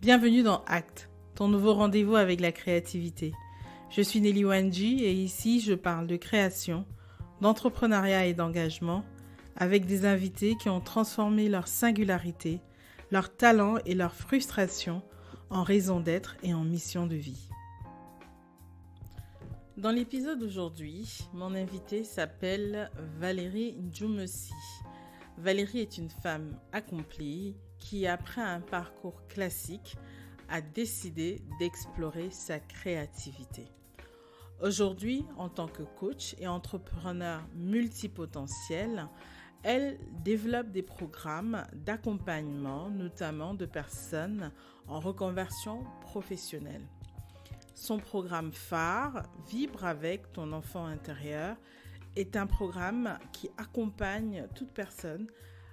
Bienvenue dans Acte, ton nouveau rendez-vous avec la créativité. Je suis Nelly Wanji et ici je parle de création, d'entrepreneuriat et d'engagement avec des invités qui ont transformé leur singularité, leur talent et leur frustration en raison d'être et en mission de vie. Dans l'épisode d'aujourd'hui, mon invitée s'appelle Valérie Ndjoumessi. Valérie est une femme accomplie qui, après un parcours classique, a décidé d'explorer sa créativité. Aujourd'hui, en tant que coach et entrepreneur multipotentiel, elle développe des programmes d'accompagnement, notamment de personnes en reconversion professionnelle. Son programme phare, Vibre avec ton enfant intérieur, est un programme qui accompagne toute personne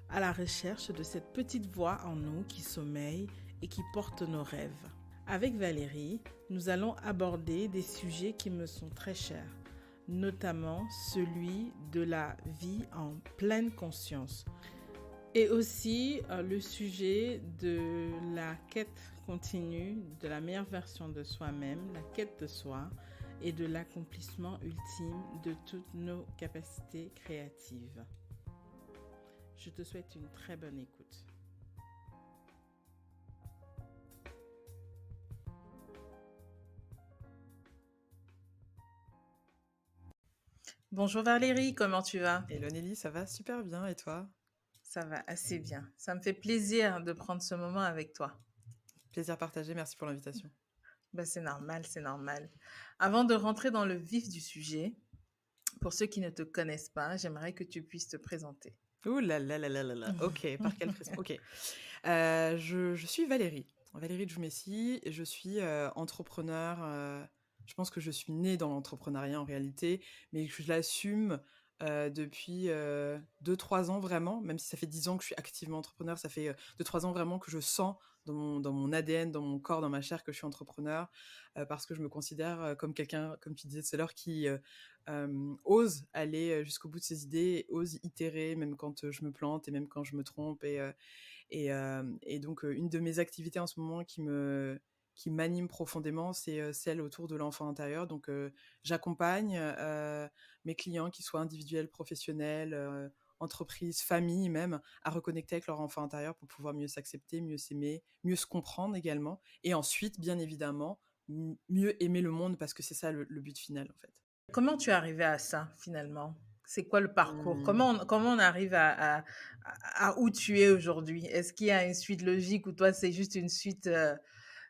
à la recherche de cette petite voix en nous qui sommeille et qui porte nos rêves. Avec Valérie, nous allons aborder des sujets qui me sont très chers, notamment celui de la vie en pleine conscience et aussi le sujet de la quête continue de la meilleure version de soi-même, la quête de soi et de l'accomplissement ultime de toutes nos capacités créatives. Je te souhaite une très bonne écoute. Bonjour Valérie, comment tu vas? Hello Nelly, ça va super bien et toi? Ça va assez bien. Ça me fait plaisir de prendre ce moment avec toi. Plaisir partagé, merci pour l'invitation. C'est normal, c'est normal. Avant de rentrer dans le vif du sujet, pour ceux qui ne te connaissent pas, j'aimerais que tu puisses te présenter. Ouh là là là là là là. Ok, par quelle frisson? Ok. Je suis Valérie, Valérie Djoumessi, et je suis entrepreneur. Je pense que je suis née dans l'entrepreneuriat en réalité, mais que je l'assume depuis 2-3 ans vraiment, même si ça fait 10 ans que je suis activement entrepreneur, ça fait 2-3 ans vraiment que je sens dans mon ADN, dans mon corps, dans ma chair que je suis entrepreneur, parce que je me considère comme quelqu'un, comme tu disais tout à l'heure, qui ose aller jusqu'au bout de ses idées, ose itérer même quand je me plante et même quand je me trompe. Et donc, une de mes activités en ce moment qui m'anime profondément, c'est celle autour de l'enfant intérieur. Donc, j'accompagne mes clients, qu'ils soient individuels, professionnels, entreprises, familles même, à reconnecter avec leur enfant intérieur pour pouvoir mieux s'accepter, mieux s'aimer, mieux se comprendre également. Et ensuite, bien évidemment, mieux aimer le monde parce que c'est ça le but final en fait. Comment tu es arrivée à ça finalement? C'est quoi le parcours? Mmh. Comment on arrive à où tu es aujourd'hui? Est-ce qu'il y a une suite logique ou toi c'est juste une suite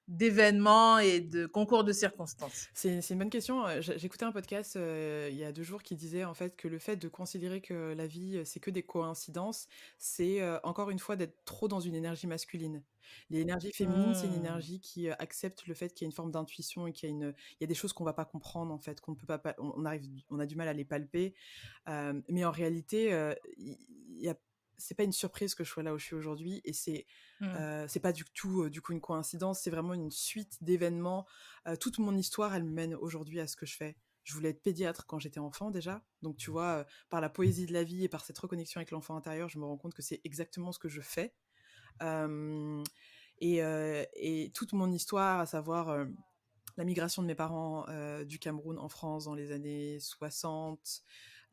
d'événements et de concours de circonstances? C'est une bonne question. J'écoutais un podcast, il y a 2 jours qui disait en fait que le fait de considérer que la vie, c'est que des coïncidences, c'est, encore une fois d'être trop dans une énergie masculine. L'énergie féminine, c'est une Mmh. énergie qui, accepte le fait qu'il y a une forme d'intuition et il y a des choses qu'on va pas comprendre en fait, qu'on ne peut pas on a du mal à les palper. Mais en réalité, il y a c'est pas une surprise que je sois là où je suis aujourd'hui et Mmh. c'est pas du tout, du coup une coïncidence, c'est vraiment une suite d'événements. Toute mon histoire, elle me mène aujourd'hui à ce que je fais. Je voulais être pédiatre quand j'étais enfant déjà, donc tu vois, par la poésie de la vie et par cette reconnexion avec l'enfant intérieur, je me rends compte que c'est exactement ce que je fais. Hem et toute mon histoire, à savoir, la migration de mes parents du Cameroun en France dans les années 60,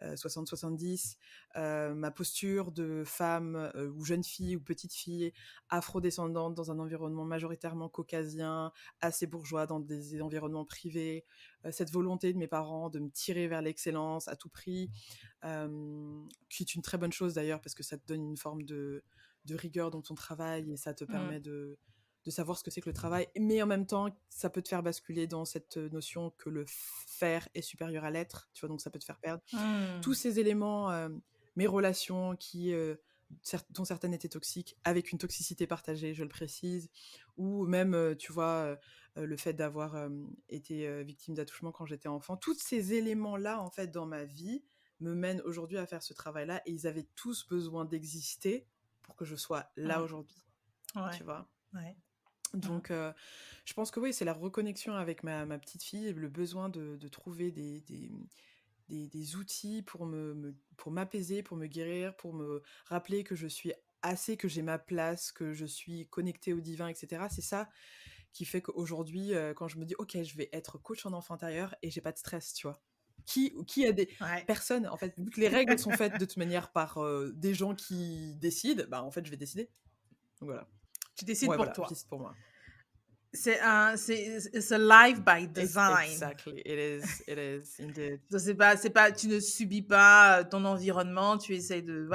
60-70, ma posture de femme ou jeune fille ou petite fille afrodescendante dans un environnement majoritairement caucasien, assez bourgeois, dans des environnements privés, cette volonté de mes parents de me tirer vers l'excellence à tout prix, qui est une très bonne chose d'ailleurs parce que ça te donne une forme de rigueur dans ton travail et ça te permet Mmh. de savoir ce que c'est que le travail, mais en même temps, ça peut te faire basculer dans cette notion que le faire est supérieur à l'être, tu vois, donc ça peut te faire perdre. Tous Mmh. ces éléments, mes relations dont certaines étaient toxiques, avec une toxicité partagée, je le précise, ou même, tu vois, le fait d'avoir été victime d'attouchement quand j'étais enfant. Tous ces éléments-là, en fait, dans ma vie, me mènent aujourd'hui à faire ce travail-là, et ils avaient tous besoin d'exister pour que je sois là Mmh. aujourd'hui, Ouais. tu vois? Ouais. Mmh. Donc, je pense que oui, c'est la reconnexion avec ma petite fille, le besoin de trouver des outils pour pour m'apaiser, pour me guérir, pour me rappeler que je suis assez, que j'ai ma place, que je suis connectée au divin, etc. C'est ça qui fait qu'aujourd'hui, quand je me dis, OK, je vais être coach en enfant intérieur et j'ai pas de stress, tu vois. Qui a des Ouais. personnes, en fait, vu que les règles sont faites de toute manière par des gens qui décident, bah en fait, je vais décider. Donc voilà. Tu décides Ouais, pour voilà, je toi. décide pour moi. It's a life by design. Exactly, it is indeed. Donc, c'est pas, tu ne subis pas ton environnement, tu essayes de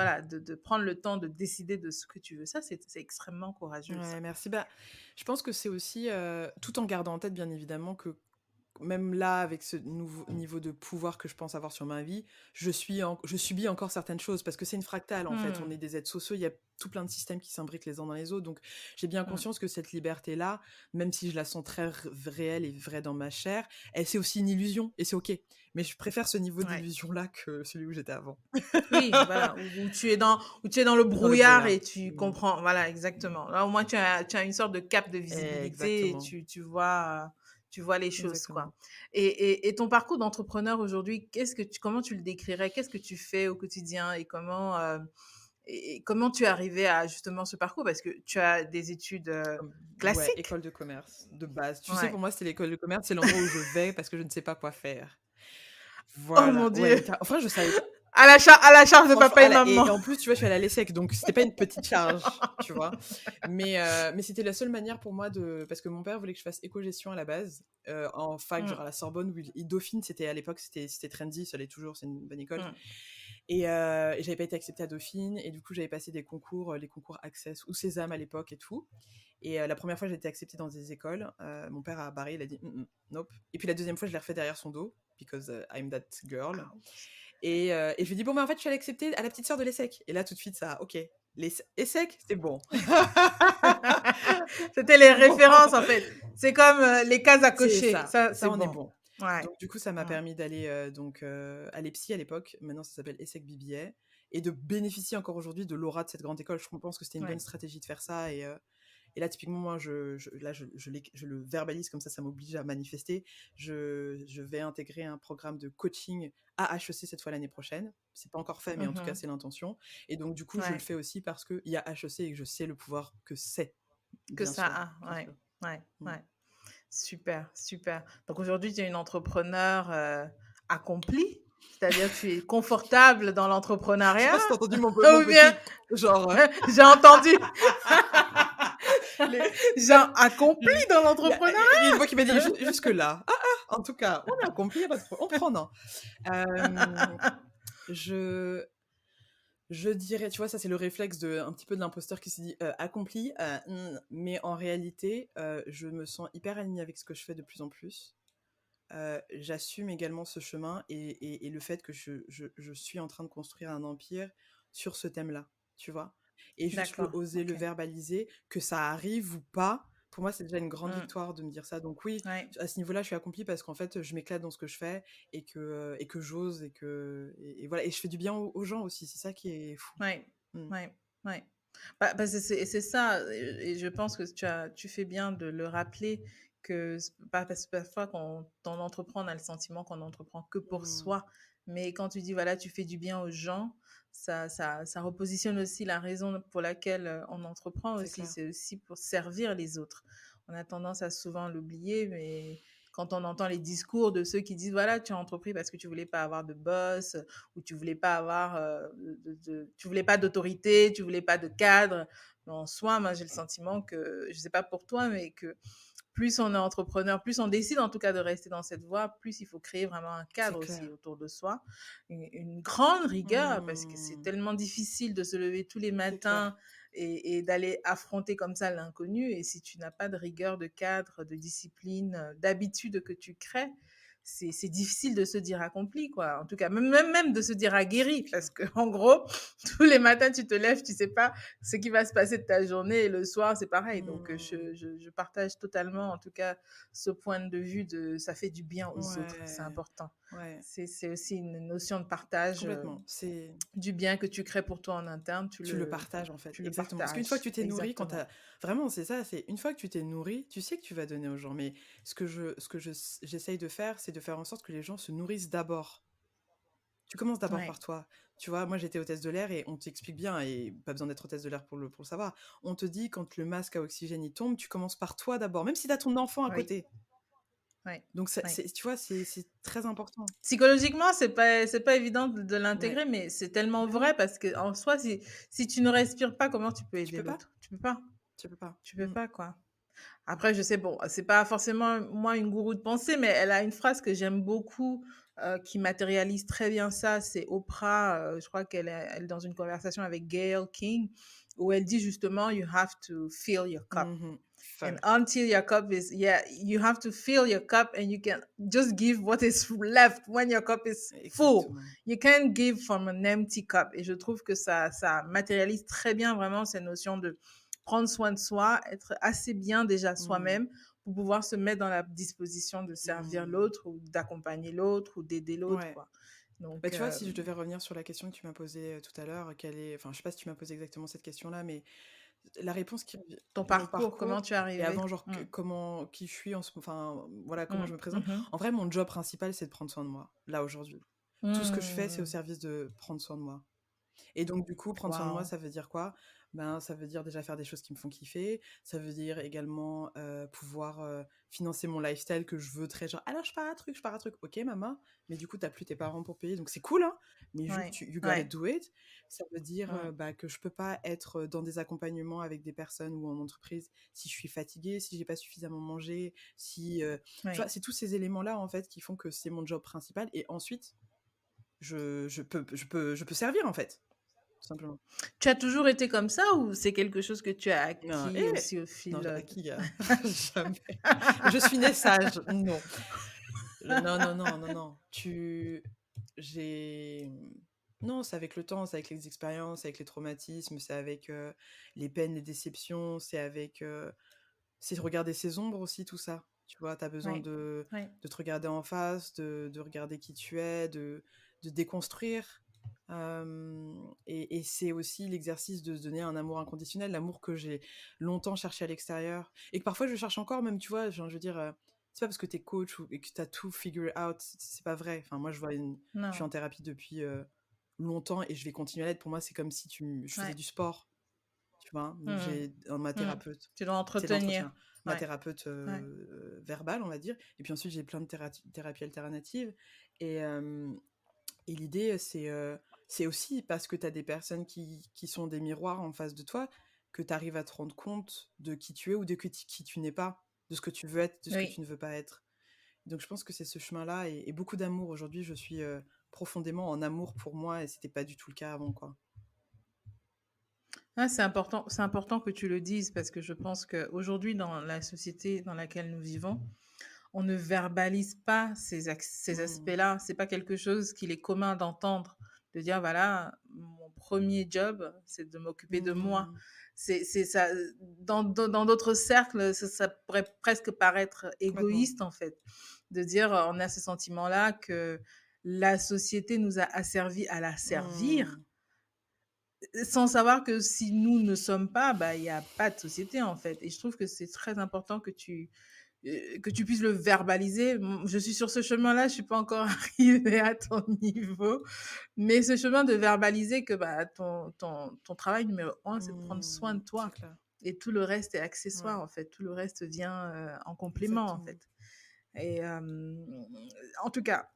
prendre le temps de décider de ce que tu veux. Ça, c'est extrêmement courageux, ça. Ouais, merci. Bah, je pense que c'est aussi, tout en gardant en tête, bien évidemment, que même là, avec ce nouveau niveau de pouvoir que je pense avoir sur ma vie, je subis encore certaines choses parce que c'est une fractale, en fait. On Hmm, est des êtres sociaux, il y a tout plein de systèmes qui s'imbriquent les uns dans les autres. Donc, j'ai bien hmm. conscience que cette liberté-là, même si je la sens très réelle et vraie dans ma chair, c'est aussi une illusion et c'est OK. Mais je préfère ce niveau Ouais. d'illusion-là que celui où j'étais avant. Oui, voilà, où tu es dans le Dans le brouillard brouillard. et tu comprends. Voilà, exactement. Là, au moins, tu as une sorte de cap de visibilité et Exactement. tu vois les choses, Exactement. quoi. Et ton parcours d'entrepreneur aujourd'hui, comment tu le décrirais? Qu'est-ce que tu fais au quotidien et comment tu es arrivé à justement ce parcours? Parce que tu as des études Ouais, classiques. école de commerce, de base. Tu sais, Ouais. pour moi, c'était l'école de commerce, c'est l'endroit où je vais parce que je ne sais pas quoi faire. Oh Voilà, mon ouais, Dieu. enfin, je savais pas. À la charge de Franchement, papa et maman. et en plus, tu vois, je suis allée à l'ESSEC, donc c'était pas une petite charge, tu vois. Mais c'était la seule manière pour moi de. Parce que mon père voulait que je fasse éco-gestion à la base, en fac, genre Mm, à la Sorbonne, où Dauphine, c'était à l'époque, c'était trendy, ça l'est toujours, c'est une bonne école. mm, Et j'avais pas été acceptée à Dauphine, et du coup, j'avais passé des concours, les concours Access ou Sésame à l'époque et tout. Et la première fois, j'ai été acceptée dans des écoles. Mon père a barré, il a dit nope. Et puis la deuxième fois, je l'ai refait derrière son dos, because I'm that girl. Et je lui ai dit, bon, mais en fait, je suis allée accepter à la petite sœur de l'ESSEC. Et là, tout de suite, ça, ok. Les ESSEC, c'est bon. C'était les C'est bon. références, en fait. C'est comme les cases à C'est cocher. ça, Ça, ça, c'est on est bon. bon. Ouais. Donc, du coup, ça m'a Mm. permis d'aller à l'EPSI à l'époque. Maintenant, ça s'appelle ESSEC BBA. Et de bénéficier encore aujourd'hui de l'aura de cette grande école. Je pense que c'était une bonne Ouais. stratégie de faire ça. Et là, typiquement, moi, je le verbalise comme ça m'oblige à manifester. Je vais intégrer un programme de coaching à HEC cette fois l'année prochaine. C'est pas encore fait, mais en tout cas, Mhm. c'est l'intention. Et donc, du coup, je le Ouais. fais aussi parce qu'il y a HEC et que je sais le pouvoir que c'est, Que bien ça sûr. a. Bien Ouais. sûr. Ouais. Mm. Ouais. Super, super. Donc aujourd'hui, tu es une entrepreneur accomplie, c'est-à-dire tu es confortable dans Je sais l'entrepreneuriat pas si t'as entendu mon ou bien petit genre. j'ai entendu, les- genre accompli dans il y a une l'entrepreneuriat. voix qui m'a dit jusque-là. En tout cas, on a accompli, y a pas de problème. On prend, non. Euh, je, Je dirais, tu vois, ça c'est le réflexe un petit peu de l'imposteur qui se dit accompli, mais en réalité, je me sens hyper alignée avec ce que je fais de plus en plus. J'assume également ce chemin et le fait que je suis en train de construire un empire sur ce thème-là, tu vois. Et juste le D'accord, oser le ok. verbaliser, que ça arrive ou pas, pour moi c'est déjà une grande Mm. victoire de me dire ça. Donc oui, Ouais. à ce niveau-là, je suis accomplie parce qu'en fait, je m'éclate dans ce que je fais et que j'ose et voilà. Et je fais du bien aux gens aussi, c'est ça qui est fou. Ouais, Mm. ouais, ouais. C'est ça, et je pense que tu fais bien de le rappeler que parce que parfois quand on entreprend, on a le sentiment qu'on entreprend que pour Mm. soi. Mais quand tu dis, voilà, tu fais du bien aux gens, ça repositionne aussi la raison pour laquelle on entreprend C'est aussi. clair. C'est aussi pour servir les autres. On a tendance à souvent l'oublier, mais quand on entend les discours de ceux qui disent, voilà, tu as entrepris parce que tu voulais pas avoir de boss, où tu voulais pas avoir tu voulais pas d'autorité, tu voulais pas de cadre. Mais en soi, moi j'ai le sentiment que, je sais pas pour toi, mais que plus on est entrepreneur, plus on décide en tout cas de rester dans cette voie, plus il faut créer vraiment un C'est cadre aussi clair. autour de soi, une grande rigueur, parce que c'est Mm. tellement difficile de se lever tous les C'est clair. matins et d'aller affronter comme ça l'inconnu. Et si tu n'as pas de rigueur, de cadre, de discipline, d'habitude que tu crées, c'est difficile de se dire accompli, quoi. En tout cas, même de se dire C'est aguerri, clair. parce que en gros, tous les matins, tu te lèves, tu sais pas ce qui va se passer de ta journée, et le soir, c'est pareil. Donc, Mm. je partage totalement, en tout cas, ce point de vue de ça fait du bien aux autres. C'est Ouais. important. Ouais. C'est aussi une notion de partage, Complètement. C'est du bien que tu crées pour toi en interne, tu Tu le le, partages en fait, tu le exactement. Parce qu'une fois que partages. tu t'es nourri, quand Exactement. t'as vraiment c'est ça, c'est une fois que tu t'es nourri, tu sais que tu vas donner aux gens. Mais j'essaye de faire, c'est de faire en sorte que les gens se nourrissent d'abord. Tu commences d'abord Ouais. par toi. Tu vois, moi j'étais hôtesse de l'air et on t'explique bien, et pas besoin d'être hôtesse de l'air pour le savoir. On te dit quand le masque à oxygène il tombe, tu commences par toi d'abord, même si t'as ton enfant à Oui, côté. oui, Donc oui. tu vois, c'est très important. Psychologiquement, c'est pas évident de Ouais. l'intégrer, mais c'est tellement Ben oui, vrai parce que en soi, si tu ne respires pas, comment tu peux tu aider peux pas, l'autre? Tu peux pas. tu peux pas. Tu peux pas, quoi. Après, je sais, bon, c'est pas forcément moi une gourou de pensée, mais elle a une phrase que j'aime beaucoup, qui matérialise très bien ça. C'est Oprah, je crois elle est dans une conversation avec Gayle King, où elle dit justement, You have to fill your cup. Mhm. And Fuck. until your cup is, yeah, you have to fill your cup and you can just give what is left when your cup is full. Exactement. You can't give from an empty cup. Et je trouve que ça matérialise très bien vraiment cette notion de prendre soin de soi, être assez bien déjà Mm. soi-même pour pouvoir se mettre dans la disposition de servir Mm. l'autre ou d'accompagner l'autre ou d'aider l'autre, Ouais. quoi. Bah, Donc, tu vois, si je devais revenir sur la question que tu m'as posée tout à l'heure, enfin, je sais pas si tu m'as posé exactement cette question-là, mais la réponse qui revient, ton mon parcours, comment parcours, tu es et arrivé? avant, genre, Mm, qui je suis enfin, voilà, comment je mm, me présente. mhm, En vrai, mon job principal, c'est de prendre soin de moi, là, aujourd'hui. Tout ce que je fais, c'est au mm. service de prendre soin de moi. Et donc, du coup, prendre soin de moi, Wow. ça veut dire quoi? Ben, ça veut dire déjà faire des choses qui me font kiffer. Ça veut dire également pouvoir financer mon lifestyle que je veux très genre, alors je pars à truc, je pars à truc. Ok, maman, mais du coup, t'as plus tes parents pour payer, donc c'est cool, hein, mais juste, Ouais, you gotta ouais. do it. Ça veut dire Mm, bah, que je peux pas être dans des accompagnements avec des personnes ou en entreprise si je suis fatiguée, si j'ai pas suffisamment mangé, si. Tu vois, oui. c'est tous ces éléments-là, en fait, qui font que c'est mon job principal. Et ensuite, je peux servir, en fait, tout simplement. Tu as toujours été comme ça ou c'est quelque chose que tu as Non, acquis aussi au non, fil j'ai acquis, jamais. Je suis née sage, non. Non, non, non, non, non. J'ai... Non, c'est avec le temps, c'est avec les expériences, avec les traumatismes, c'est avec les peines, les déceptions, c'est regarder ses ombres aussi, tout ça. Tu vois, t'as besoin Oui, oui. de te regarder en face, de regarder qui tu es, de déconstruire. Et c'est aussi l'exercice de se donner un amour inconditionnel, l'amour que j'ai longtemps cherché à l'extérieur, et que parfois je cherche encore, même, tu vois, genre, je veux dire, c'est pas parce que t'es coach et que t'as tout figure out, c'est pas vrai. Enfin, moi, je suis en Non. thérapie depuis longtemps et je vais continuer à l'être. Pour moi, c'est comme si je faisais Ouais. du sport, tu vois. Donc, Mm, j'ai ma mm. thérapeute, Tu dois c'est de l'entretien, entretenir. ma Ouais, thérapeute ouais. verbale, on va dire. Et puis ensuite, j'ai plein de thérapies alternatives. Et, et l'idée, c'est aussi parce que tu as des personnes qui sont des miroirs en face de toi, que tu arrives à te rendre compte de qui tu es ou de qui tu n'es pas, de ce que tu veux être, de ce que tu Oui. ne veux pas être. Donc je pense que c'est ce chemin-là, et beaucoup d'amour. Aujourd'hui, je suis profondément en amour pour moi, et c'était pas du tout le cas avant, quoi. Ah, c'est important que tu le dises parce que je pense qu'aujourd'hui, dans la société dans laquelle nous vivons, on ne verbalise pas ces Mm. aspects-là. C'est pas quelque chose qu'il est commun d'entendre, de dire voilà, mon premier job, c'est de m'occuper de moi. Mm. C'est ça. Dans d'autres cercles, ça pourrait presque paraître Complètement. égoïste en fait, de dire on a ce sentiment-là que la société nous a asservis à la servir, Mm. sans savoir que si nous ne sommes pas, bah il y a pas de société en fait. Et je trouve que c'est très important que tu puisses le verbaliser. Je suis sur ce chemin-là, je suis pas encore arrivée à ton niveau, mais ce chemin de verbaliser que bah, ton travail numéro un, c'est de prendre soin Mm. de C'est toi. clair. Et tout le reste est accessoire, Ouais, en fait. Tout le reste vient en complément, en exactement. fait. Et en tout cas,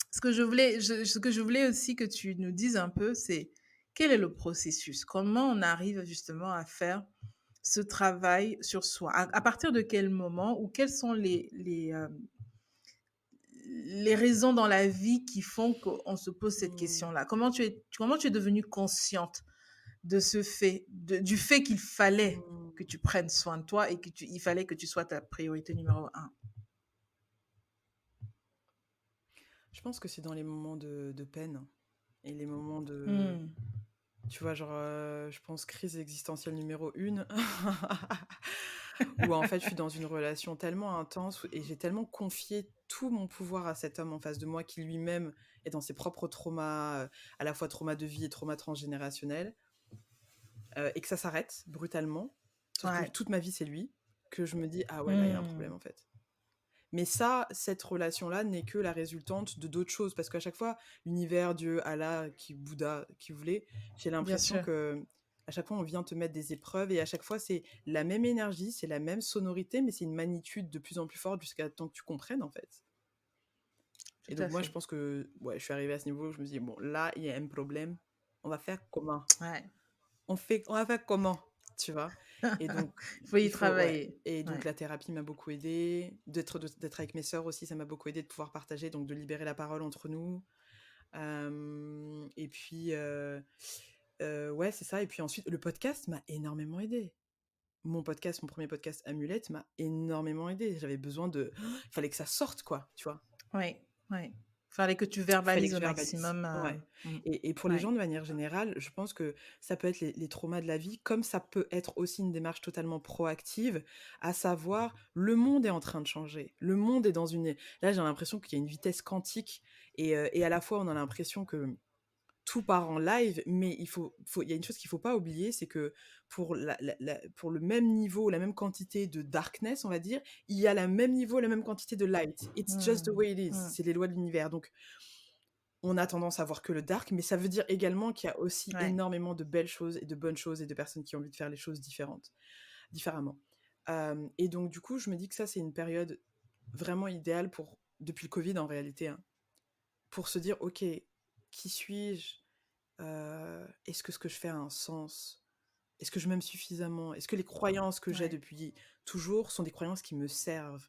ce que je voulais aussi que tu nous dises un peu, c'est quel est le processus? Comment on arrive justement à faire ce travail sur soi? À partir de quel moment ou quelles sont les raisons dans la vie qui font qu'on se pose cette Mm. question-là? Comment tu es devenue consciente de ce fait, du fait qu'il fallait que Mm. tu prennes soin de toi et il fallait que tu sois ta priorité numéro un? Je pense que c'est dans les moments de peine et les moments de... Hmm. Tu vois, genre, je pense crise existentielle numéro 1, où en fait, je suis dans une relation tellement intense et j'ai tellement confié tout mon pouvoir à cet homme en face de moi qui lui-même est dans ses propres traumas, à la fois traumas de vie et traumas transgénérationnels, et que ça s'arrête brutalement, sauf que Ouais. toute ma vie, c'est lui, que je me dis, ah ouais, là, il y a un problème Hmm. en fait. Mais ça, cette relation-là n'est que la résultante de d'autres choses. Parce qu'à chaque fois, l'univers, Dieu, Allah, qui Bouddha, qui voulait, j'ai Bien l'impression sûr, que à chaque fois, on vient te mettre des épreuves et à chaque fois, c'est la même énergie, c'est la même sonorité, mais c'est une magnitude de plus en plus forte jusqu'à temps que tu comprennes, en fait. Et tout donc, à moi, je fait. pense que ouais, je suis arrivée à ce niveau où je me dis, bon, là, il y a un problème. On va faire comment? Ouais. On va faire comment? Tu vois? Et donc, Il faut il y faut, ouais. travailler. Et donc, Ouais. la thérapie m'a beaucoup aidée. D'être avec mes sœurs aussi, ça m'a beaucoup aidée de pouvoir partager, donc de libérer la parole entre nous. Et puis, ouais, c'est ça. Et puis ensuite, le podcast m'a énormément aidée. Mon premier podcast Amulette m'a énormément aidée. J'avais besoin de. Il fallait que ça sorte, quoi, tu vois? Ouais. Ouais. Fallait que tu Il fallait que verbalises je au verbalise. maximum. Ouais. Et pour les Ouais. gens, de manière générale, je pense que ça peut être les traumas de la vie, comme ça peut être aussi une démarche totalement proactive, à savoir, le monde est en train de changer. Le monde est dans une... Là, j'ai l'impression qu'il y a une vitesse quantique, et à la fois, on a l'impression que tout part en live, mais il y a une chose qu'il faut pas oublier, c'est que pour, pour le même niveau, la même quantité de darkness, on va dire, il y a le même niveau, la même quantité de light. It's just the Mm. way it is. Mm. C'est les lois de l'univers. Donc, on a tendance à voir que le dark, mais ça veut dire également qu'il y a aussi Ouais. énormément de belles choses et de bonnes choses et de personnes qui ont envie de faire les choses différemment. Et donc, du coup, je me dis que ça, c'est une période vraiment idéale pour, depuis le Covid en réalité, hein, pour se dire, ok, qui suis-je? Est-ce que ce que je fais a un sens? Est-ce que je m'aime suffisamment? Est-ce que les croyances que j'ai Ouais. depuis toujours sont des croyances qui me servent?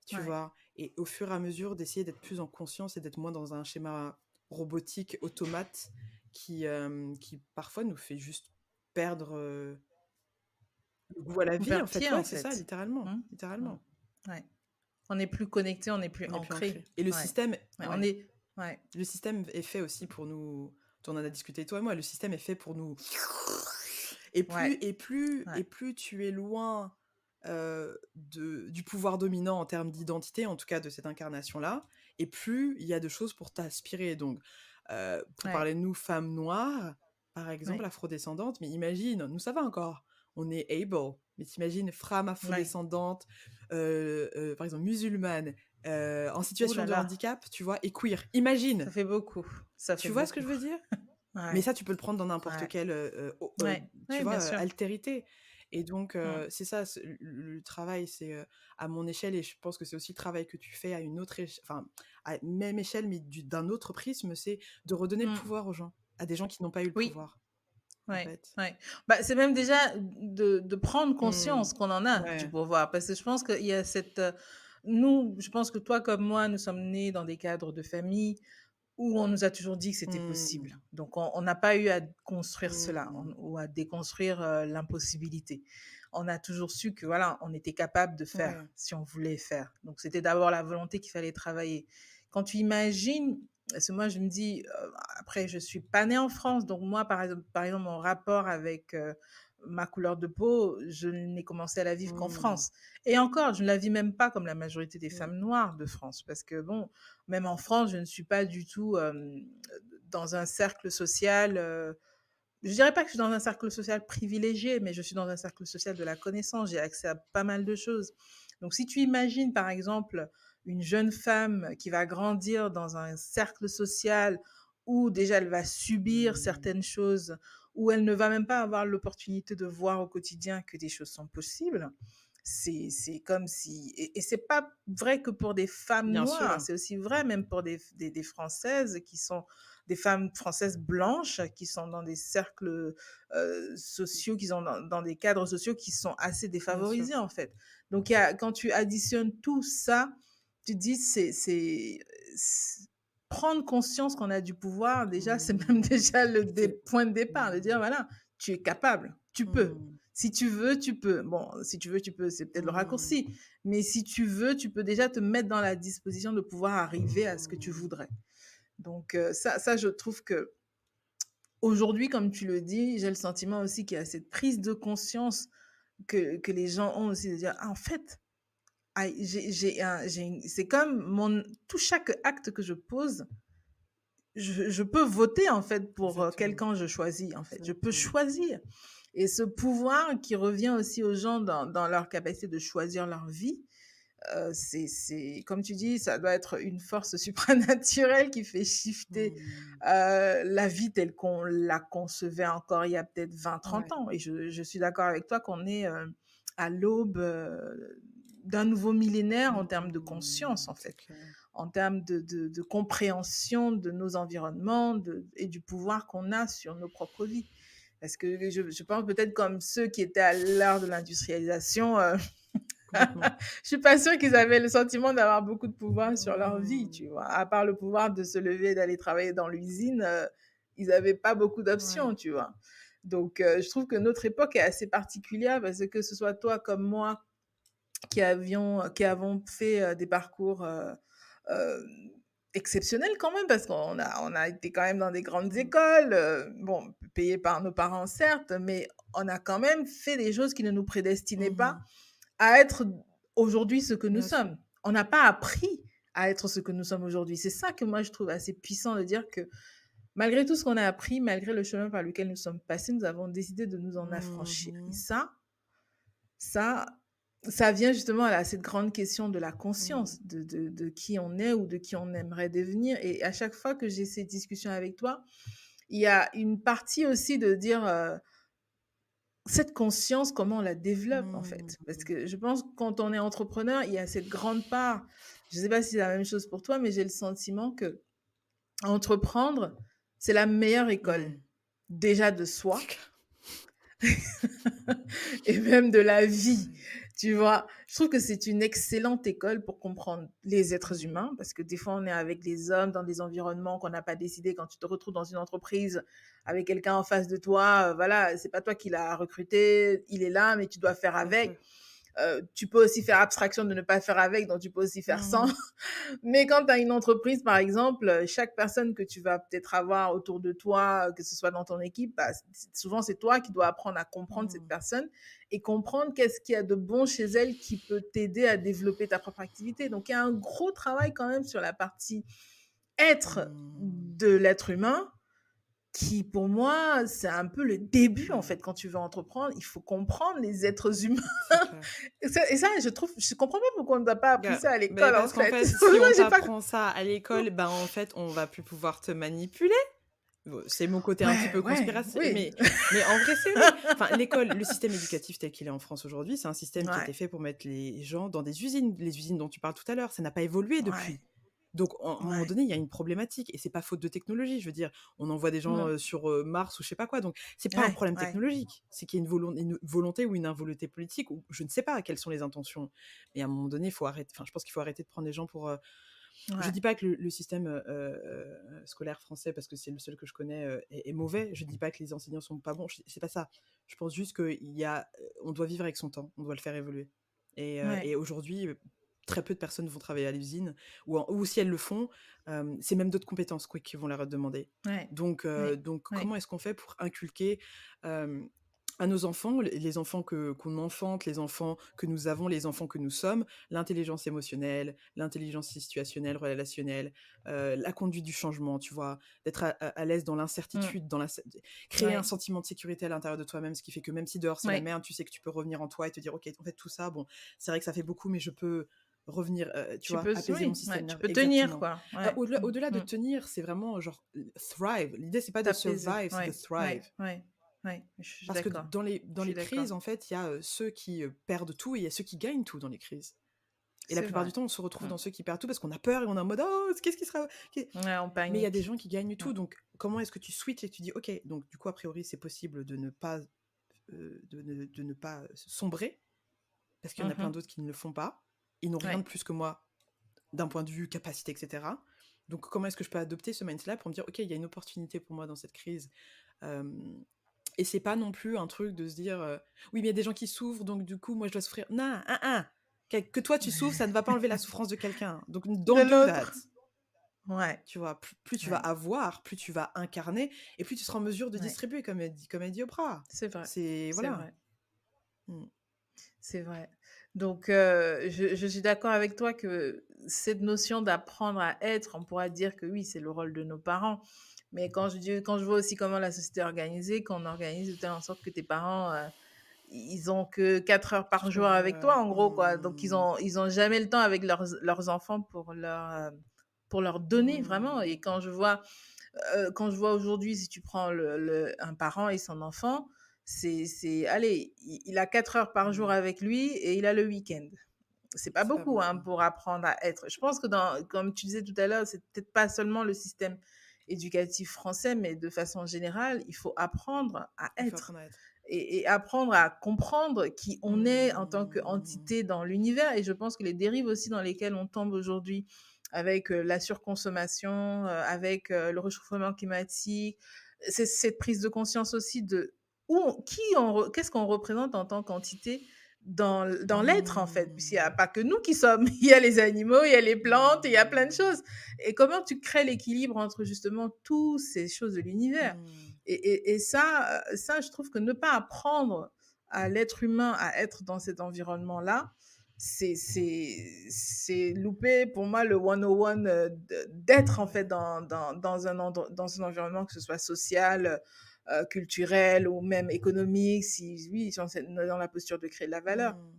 Tu Ouais. vois? Et au fur et à mesure d'essayer d'être plus en conscience et d'être moins dans un schéma robotique, automate, qui parfois nous fait juste perdre le goût à la On vie, perd en fait. pied, en Ouais, c'est ça, fait. littéralement. Mm. Mm. Littéralement. Ouais. On n'est plus connecté, on n'est plus On n'est plus ancré. ancré. Et le Ouais. système, Ouais, on ouais, est. Ouais. le système est fait aussi pour nous. On en a discuté, toi et moi, le système est fait pour nous. Et plus, Ouais. et plus, Ouais. et plus tu es loin du pouvoir dominant en termes d'identité, en tout cas de cette incarnation-là, et plus il y a de choses pour t'aspirer. Donc, pour Ouais. parler de nous, femmes noires, par exemple, Ouais. afrodescendantes, mais imagine, nous ça va encore, on est able, mais t'imagines, femme Ouais. afrodescendante, par exemple musulmane, en Ouh situation là de là. handicap, tu vois, et queer, Ça imagine, fait beaucoup. Ça fait tu vois ce que beaucoup. je veux dire? Mais Ouais. ça, tu peux le prendre dans n'importe Ouais. quelle, Ouais. tu Ouais, bien vois, sûr. altérité. Et donc, Mm. c'est ça, le travail, c'est à mon échelle, et je pense que c'est aussi le travail que tu fais à une autre échelle, enfin, à même échelle, mais d'un autre prisme, c'est de redonner le Mm. pouvoir aux gens, à des gens qui n'ont pas eu le Oui. pouvoir, en Ouais. fait. Ouais. Bah, c'est même déjà de prendre Mmh. conscience qu'on en a du Ouais. pouvoir. Parce que je pense qu'il y a cette. Nous, je pense que toi comme moi, nous sommes nés dans des cadres de famille où on nous a toujours dit que c'était Mmh. possible. Donc, on n'a pas eu à construire cela Mmh. ou à déconstruire l'impossibilité. On a toujours su que voilà, on était capable de Ouais. faire si on voulait faire. Donc, c'était d'abord la volonté qu'il fallait travailler. Quand tu imagines, parce que moi, je me dis, après, je suis pas née en France, donc moi, par exemple mon rapport avec ma couleur de peau, je n'ai commencé à la vivre qu'en Mmh. France. Et encore, je ne la vis même pas comme la majorité des Mmh. femmes noires de France, parce que bon, même en France, je ne suis pas du tout dans un cercle social. Je dirais pas que je suis dans un cercle social privilégié, mais je suis dans un cercle social de la connaissance. J'ai accès à pas mal de choses. Donc, si tu imagines, par exemple, une jeune femme qui va grandir dans un cercle social où déjà elle va subir Mmh. certaines choses, où elle ne va même pas avoir l'opportunité de voir au quotidien que des choses sont possibles, c'est comme si... Et c'est pas vrai que pour des femmes Bien noires, sûr. c'est aussi vrai même pour des Françaises qui sont des femmes françaises blanches qui sont dans des cercles sociaux, qui sont dans des cadres sociaux qui sont assez Bien sûr. défavorisés en fait. Donc quand tu additionnes tout ça, tu te dis prendre conscience qu'on a du pouvoir, déjà, c'est même Mmh. déjà le C'est point de départ, de dire mmh. voilà, tu es capable, tu peux. Mmh. Si tu veux, tu peux. Bon, si tu veux, tu peux, c'est peut-être le Mmh. raccourci. Mais si tu veux, tu peux déjà te mettre dans la disposition de pouvoir arriver à ce que tu Mmh. voudrais. Donc ça, je trouve que aujourd'hui, comme tu le dis, j'ai le sentiment aussi qu'il y a cette prise de conscience que les gens ont aussi de dire, ah, en fait, ah, c'est comme tout chaque acte que je pose, je peux voter en fait pour quel Exactement. camp je choisis en fait. Je peux Exactement. choisir. Et ce pouvoir qui revient aussi aux gens dans leur capacité de choisir leur vie, comme tu dis, ça doit être une force supranaturelle qui fait shifter Mmh. la vie telle qu'on la concevait encore il y a peut-être 20-30 Ouais, ans. Et je suis d'accord avec toi qu'on est à l'aube d'un nouveau millénaire en termes de conscience, en c'est fait, clair. en termes de compréhension de nos environnements et du pouvoir qu'on a sur nos propres vies. Parce que je pense peut-être comme ceux qui étaient à l'ère de l'industrialisation, Complètement. je suis pas sûre qu'ils avaient le sentiment d'avoir beaucoup de pouvoir sur leur vie, Mmh. tu vois. À part le pouvoir de se lever et d'aller travailler dans l'usine, ils n'avaient pas beaucoup Ouais. d'options, tu vois. Donc, je trouve que notre époque est assez particulière parce que ce soit toi comme moi qui avons fait des parcours euh, exceptionnels quand même, parce qu'on a été quand même dans des grandes Mmh. écoles, bon, payés par nos parents certes, mais on a quand même fait des choses qui ne nous prédestinaient pas Mmh. à être aujourd'hui ce que nous Bien sûr. sommes. On n'a pas appris à être ce que nous sommes aujourd'hui. C'est ça que moi je trouve assez puissant de dire que malgré tout ce qu'on a appris, malgré le chemin par lequel nous sommes passés, nous avons décidé de nous en affranchir. Et Mmh. ça, ça vient justement à cette grande question de la Mmh. conscience, de qui on est ou de qui on aimerait devenir. Et à chaque fois que j'ai ces discussions avec toi, il y a une partie aussi de dire cette conscience, comment on la développe en fait. Parce Mmh. que je pense que quand on est entrepreneur, il y a cette grande part, je ne sais pas si c'est la même chose pour toi, mais j'ai le sentiment que entreprendre, c'est la meilleure école Mmh. déjà de C'est soi clair. et même de la vie. Ouais. Tu vois, je trouve que c'est une excellente école pour comprendre les êtres Mmh. humains, parce que des fois, on est avec des hommes dans des environnements qu'on n'a pas décidé. Quand tu te retrouves dans une entreprise avec quelqu'un en face de toi, voilà, c'est pas toi qui l'as recruté, il est là, mais tu dois faire Bien sûr. avec. Tu peux aussi faire abstraction de ne pas faire avec, donc tu peux aussi faire sans. Mmh. Mais quand tu as une entreprise, par exemple, chaque personne que tu vas peut-être avoir autour de toi, que ce soit dans ton équipe, bah, souvent c'est toi qui dois apprendre à comprendre cette Mmh. personne et comprendre qu'est-ce qu'il y a de bon chez elle qui peut t'aider à développer ta propre activité. Donc il y a un gros travail quand même sur la partie être Mmh. de l'être humain qui, pour moi, c'est un peu le début, en Ouais, fait, quand tu veux entreprendre. Il faut comprendre les êtres humains. c'est clair. Et ça, je comprends pas pourquoi on ne t'a pas appris Ga ça à beh, l'école, en parce qu'en fait. fait, si Moi, on j'ai pas. t'apprend ça à l'école, ben, en fait, on va plus pouvoir te manipuler. C'est mon côté un petit Ouais, peu ouais, conspiraci oui. mais en vrai, c'est vrai. Enfin, l'école, le système éducatif tel qu'il est en France aujourd'hui, c'est un système qui a été Ouais, fait pour mettre les gens dans des usines, les usines dont tu parles tout à l'heure, ça n'a pas évolué ouais, depuis. Donc, à un moment ouais. donné, il y a une problématique et c'est pas faute de technologie. Je veux dire, on envoie des gens, Non. sur, Mars ou je sais pas quoi, donc c'est pas un Ouais, problème ouais, technologique. C'est qu'il y a une volonté ou une involonté politique ou je ne sais pas quelles sont les intentions. Mais à un moment donné, il faut arrêter enfin, je pense qu'il faut arrêter de prendre les gens pour, je ouais. dis pas que le système scolaire français, parce que c'est le seul que je connais, est mauvais. Je dis pas que les enseignants sont pas bons. C'est pas ça. Je pense juste on doit vivre avec son temps. On doit le faire évoluer. Ouais, Et aujourd'hui, très peu de personnes vont travailler à l'usine, ou si elles le font, c'est même d'autres compétences quoi, qui vont leur être demandées. ouais, ouais, Donc ouais. comment est-ce qu'on fait pour inculquer euh, à nos enfants, les enfants qu'on enfante, les enfants que nous avons, les enfants que nous sommes, l'intelligence émotionnelle, l'intelligence situationnelle, relationnelle, la conduite du changement, tu vois, d'être à l'aise dans Mm, l'incertitude, créer un ouais, sentiment de sécurité à l'intérieur de toi-même, ce qui fait que même si dehors c'est la ouais. merde, tu sais que tu peux revenir en toi et te dire, ok, en fait tout ça, bon, c'est vrai que ça fait beaucoup, mais je peux revenir, tu Tu vois, peux, apaiser mon oui, système ouais, tu nerveux. peux tenir, Exactement. quoi. Ouais. Au-delà de Mm. tenir, c'est vraiment genre thrive. L'idée, c'est pas de T'apaiser. survive, c'est de Ouais, ouais, thrive. ouais, ouais. Je suis Parce que d'accord. dans Je les suis d'accord. crises, en fait, il y a ceux qui perdent tout et il y a ceux qui gagnent tout dans les crises. Et la C'est plupart vrai. du temps, on se retrouve Mm. dans ceux qui perdent tout parce qu'on a peur et on est en mode oh, qu'est-ce qui sera. Ouais, on Mais il y a des panique. gens qui gagnent Mm. tout. Donc, comment est-ce que tu switches et que tu dis ok, donc du coup, a priori, c'est possible de ne pas, de ne pas sombrer parce qu'il y en a plein Mhm. d'autres qui ne le font pas. Ils n'ont rien de Ouais. plus que moi d'un point de vue capacité, etc. Donc, comment est-ce que je peux adopter ce mindset-là pour me dire ok, il y a une opportunité pour moi dans cette crise. Euh, Et c'est pas non plus un truc de se dire oui, mais il y a des gens qui souffrent, donc du coup, moi je dois souffrir. Non, que toi tu souffres, ça ne va pas enlever la souffrance de quelqu'un. Donc De don't do that. l'autre. Ouais, Tu vois, plus tu vas ouais, avoir, plus tu vas incarner, et plus tu seras en mesure de ouais. distribuer, comme elle dit Oprah. C'est vrai. C'est C'est voilà. vrai. Mm. C'est vrai. Donc, je suis d'accord avec toi que cette notion d'apprendre à être, on pourra dire que oui, c'est le rôle de nos parents. Mais quand je vois aussi comment la société est organisée, qu'on organise de telle en sorte que tes parents ils ont que 4 heures Je par jour trouve, avec toi, en gros, quoi. Donc, ils ont jamais le temps avec leurs enfants pour leur donner, vraiment. Et quand je vois aujourd'hui, si tu prends un parent et son enfant, allez, il a 4 heures par jour avec lui et il a le week-end. C'est pas c'est pas beaucoup, hein, beaucoup. pour apprendre à être. Je pense que comme tu disais tout à l'heure, c'est peut-être pas seulement le système éducatif français, mais de façon générale, il faut apprendre à Il faut être apprendre à être. et apprendre à comprendre qui on est en tant Mmh. qu'entité dans l'univers. Et je pense que les dérives aussi dans lesquelles on tombe aujourd'hui, avec la surconsommation, avec le réchauffement climatique, c'est cette prise de conscience aussi de qu'est-ce qu'on représente en tant qu'entité dans l'être, en fait, puisqu'il n'y a Mmh. pas que nous qui sommes, il y a les animaux, il y a les plantes, il y a plein de Mmh. choses. Et comment tu crées l'équilibre entre justement toutes ces choses de l'univers. Mmh. Et ça, je trouve que ne pas apprendre à l'être humain à être dans cet environnement-là, c'est louper pour moi le 101 d'être en Ouais. fait dans un environnement, que ce soit social, culturel ou même économique, si oui, dans la posture de créer de la valeur. Mmh.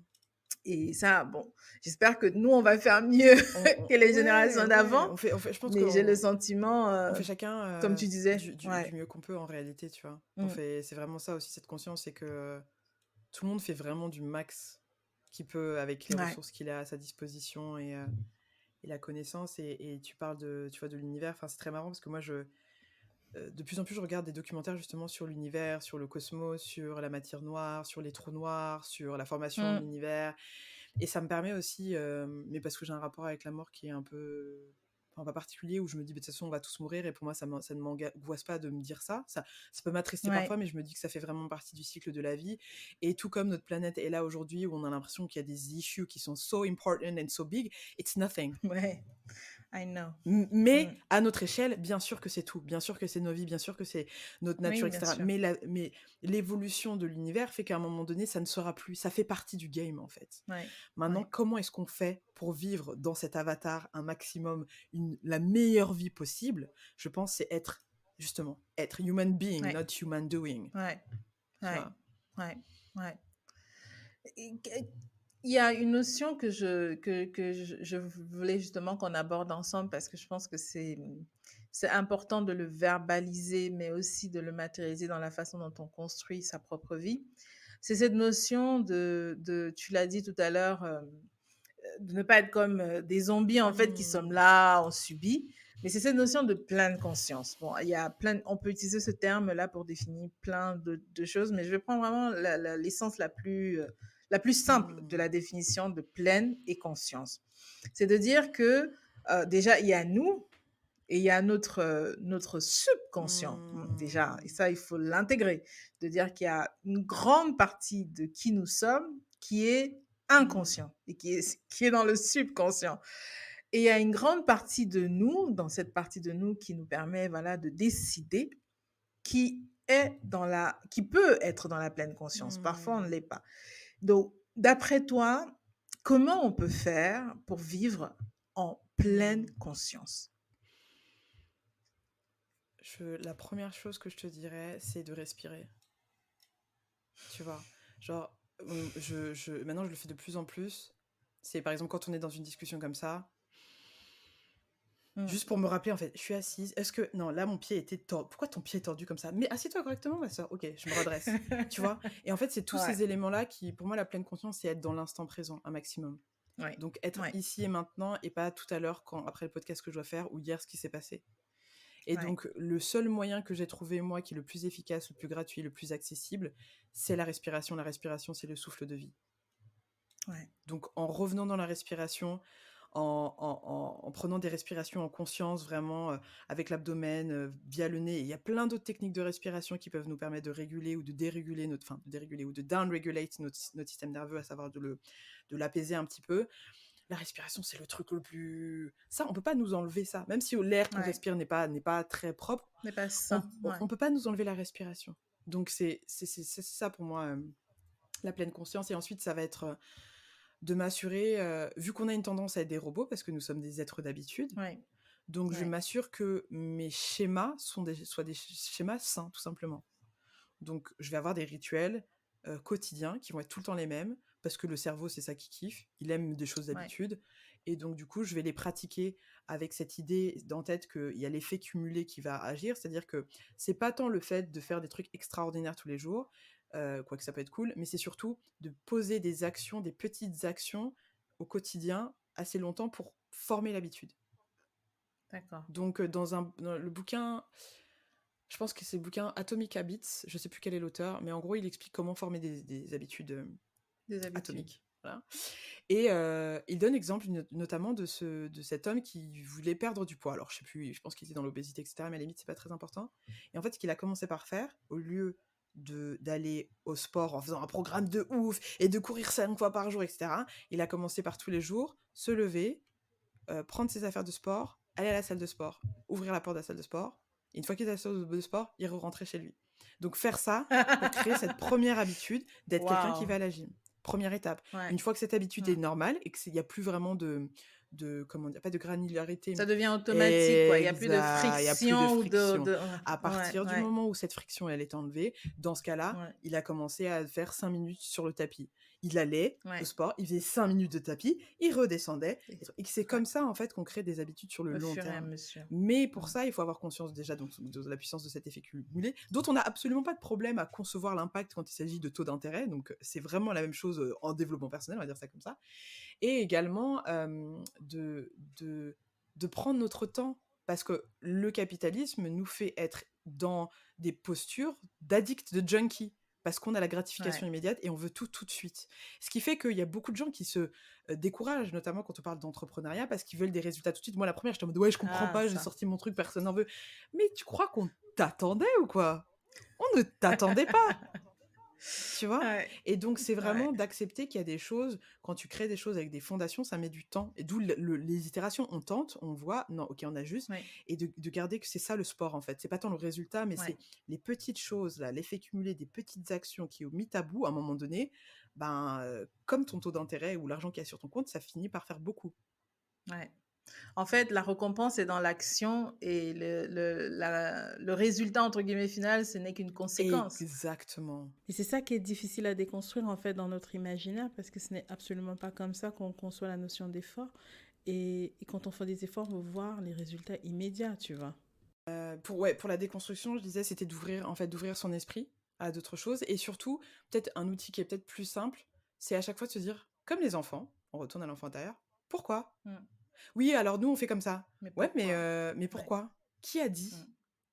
Et ça, bon, j'espère que nous, on va faire mieux que les Ouais, générations ouais, d'avant, je pense mais j'ai le qu'on sentiment, on fait chacun comme tu disais, du ouais. mieux qu'on peut en réalité, tu vois. Mm. C'est vraiment ça aussi, cette conscience, c'est que tout le monde fait vraiment du max qu'il peut avec les Ouais, ressources qu'il a à sa disposition et la connaissance. Et tu parles tu vois, de l'univers. Enfin, c'est très marrant parce que moi, de plus en plus, je regarde des documentaires justement sur l'univers, sur le cosmos, sur la matière noire, sur les trous noirs, sur la formation de mm, l'univers. Et ça me permet aussi, mais parce que j'ai un rapport avec la mort qui est un peu, enfin, pas particulier, où je me dis, bah, de toute façon, on va tous mourir, et pour moi, ça ne m'angoisse pas de me dire ça. Ça peut m'attrister parfois, ouais, mais je me dis que ça fait vraiment partie du cycle de la vie. Et tout comme notre planète est là aujourd'hui, où on a l'impression qu'il y a des issues qui sont so important and so big, it's nothing. ouais, I know. Mais Mm. à notre échelle, bien sûr que c'est tout. Bien sûr que c'est nos vies, bien sûr que c'est notre Oui, nature, bien etc. sûr. Mais l'évolution de l'univers fait qu'à un moment donné, ça ne sera plus. Ça fait partie du game, en fait. Ouais, Maintenant, ouais. comment est-ce qu'on fait pour vivre dans cet avatar un maximum, la meilleure vie possible? Je pense c'est être, justement, être human being, Ouais, not human doing. ouais, Tu ouais, vois? ouais, ouais. Et il y a une notion que je voulais justement qu'on aborde ensemble, parce que je pense que c'est important de le verbaliser, mais aussi de le matérialiser dans la façon dont on construit sa propre vie. C'est cette notion tu l'as dit tout à l'heure, de ne pas être comme des zombies, en fait, qui sommes Hmm. là, on subit. Mais c'est cette notion de pleine conscience. Bon, on peut utiliser ce terme-là pour définir plein de choses, mais je vais prendre vraiment l'essence la plus simple de Hmm. la définition de pleine et conscience. C'est de dire que déjà, il y a nous et il y a notre subconscient, déjà. Et Hmm. ça, il faut l'intégrer. De dire qu'il y a une grande partie de qui nous sommes qui est Hmm. inconscient et qui est dans le subconscient. Et il y a une grande partie de nous, dans cette partie de nous, qui nous permet, voilà, de décider, qui peut être dans la pleine conscience. Parfois, on ne Hmm. l'est pas. Donc, d'après toi, comment on peut faire pour vivre en pleine Hmm. conscience? La première chose que je te dirais, c'est de respirer. Tu vois, genre, maintenant je le fais de plus en plus. C'est par exemple quand on est dans une discussion comme ça, Mm. juste pour me rappeler, en fait, je suis assise. Est-ce que. Non, là mon pied était tordu. Pourquoi ton pied est tordu comme ça? Mais assieds-toi correctement, ma soeur. Ok, je me redresse. Tu vois? Et en fait, c'est tous Ouais, ces éléments-là qui, pour moi, la pleine conscience, c'est être dans l'instant présent un maximum. ouais, Donc être ouais, ici et maintenant et pas tout à l'heure, après le podcast que je dois faire ou hier ce qui s'est passé. Et ouais, donc, le seul moyen que j'ai trouvé, moi, qui est le plus efficace, le plus gratuit, le plus accessible, c'est la respiration. La respiration, c'est le souffle de vie. ouais, Donc, en revenant dans la respiration, en prenant des respirations en conscience, vraiment, avec l'abdomen, via le nez. Et il y a plein d'autres techniques de respiration qui peuvent nous permettre de réguler ou de déréguler de déréguler ou de down-regulate notre système nerveux, à savoir de l'apaiser un petit peu. La respiration, c'est le truc le plus... Ça, on peut pas nous enlever ça. Même si l'air qu'on ouais. respire n'est pas très propre, N'est pas ça, ouais. on peut pas nous enlever la respiration. Donc, c'est ça pour moi, la pleine conscience. Et ensuite, ça va être de m'assurer, vu qu'on a une tendance à être des robots, parce que nous sommes des êtres d'habitude, Ouais, donc je ouais, m'assure que mes schémas soient des schémas sains, tout simplement. Donc je vais avoir des rituels quotidiens qui vont être tout le temps les mêmes, parce que le cerveau, c'est ça qui kiffe, il aime des choses Ouais. d'habitude, et donc du coup, je vais les pratiquer avec cette idée dans tête qu'il y a l'effet cumulé qui va agir, c'est-à-dire que c'est pas tant le fait de faire des trucs extraordinaires tous les jours, quoique ça peut être cool, mais c'est surtout de poser des actions, des petites actions au quotidien assez longtemps pour former l'habitude. D'accord. Donc dans le bouquin, je pense que c'est le bouquin Atomic Habits, je sais plus quel est l'auteur, mais en gros, il explique comment former des habitudes Des habitudes. atomiques. Voilà. Et il donne exemple notamment de cet homme qui voulait perdre du poids. Alors, je sais plus, je pense qu'il était dans l'obésité, etc., mais à la limite, c'est pas très important. Et en fait, ce qu'il a commencé par faire, au lieu d'aller au sport en faisant un programme de ouf et de courir 5 fois par jour, etc., il a commencé par tous les jours se lever, prendre ses affaires de sport, aller à la salle de sport, ouvrir la porte de la salle de sport. Et une fois qu'il était à la salle de sport, il rentrait chez lui. Donc faire ça pour créer cette première habitude d'être quelqu'un qui Waouh. va à la gym. Première étape. Ouais. Une fois que cette habitude est Mm. normale et qu'il n'y a plus vraiment de comment dire, pas de granularité, Ça devient automatique, quoi. Il n'y a plus de exact, il y a plus de friction ou friction. de... À Ouais, partir du ouais, moment où cette friction elle est enlevée, dans ce cas-là, ouais, il a commencé à faire 5 minutes sur le tapis. Il allait au ouais. sport, il faisait 5 minutes de tapis, il redescendait. Et- Et c'est ouais. comme ça, en fait, qu'on crée des habitudes sur le Au long fur et à terme. mesure. Mais pour Mm. ça, il faut avoir conscience déjà de la puissance de cet effet cumulé, dont on n'a absolument pas de problème à concevoir l'impact quand il s'agit de taux d'intérêt. Donc, c'est vraiment la même chose en développement personnel, on va dire ça comme ça. Et également de prendre notre temps. Parce que le capitalisme nous fait être dans des postures d'addicts, de junkies. Parce qu'on a la gratification Ouais. immédiate et on veut tout de suite. Ce qui fait qu'il y a beaucoup de gens qui se découragent, notamment quand on parle d'entrepreneuriat, parce qu'ils veulent des résultats tout de suite. Moi, la première, j'étais en mode, ouais, je comprends Ah, pas, j'ai ça. sorti mon truc, personne n'en veut. Mais tu crois qu'on t'attendait ou quoi? On ne t'attendait pas, tu vois? Ouais, Et donc, c'est ouais, vraiment d'accepter qu'il y a des choses, quand tu crées des choses avec des fondations, ça met du temps. Et d'où les itérations, on tente, on voit, non, ok, on ajuste, ouais, et de garder que c'est ça le sport, en fait. C'est pas tant le résultat, mais ouais. c'est les petites choses, là, l'effet cumulé des petites actions qui, au mis à bout, à un moment donné, ben, comme ton taux d'intérêt ou l'argent qu'il y a sur ton compte, ça finit par faire beaucoup. Ouais. En fait, la récompense est dans l'action et le résultat, entre guillemets, final, ce n'est qu'une conséquence. Exactement. Et c'est ça qui est difficile à déconstruire en fait dans notre imaginaire parce que ce n'est absolument pas comme ça qu'on conçoit la notion d'effort. Et quand on fait des efforts, on veut voir les résultats immédiats, tu vois. Pour la déconstruction, je disais, c'était d'ouvrir son esprit à d'autres choses. Et surtout, peut-être un outil qui est peut-être plus simple, c'est à chaque fois de se dire, comme les enfants, on retourne à l'enfant intérieur, pourquoi? Mm. Oui, alors nous, on fait comme ça. Mais Ouais, pourquoi? mais Ouais. pourquoi? Qui a dit? Mm.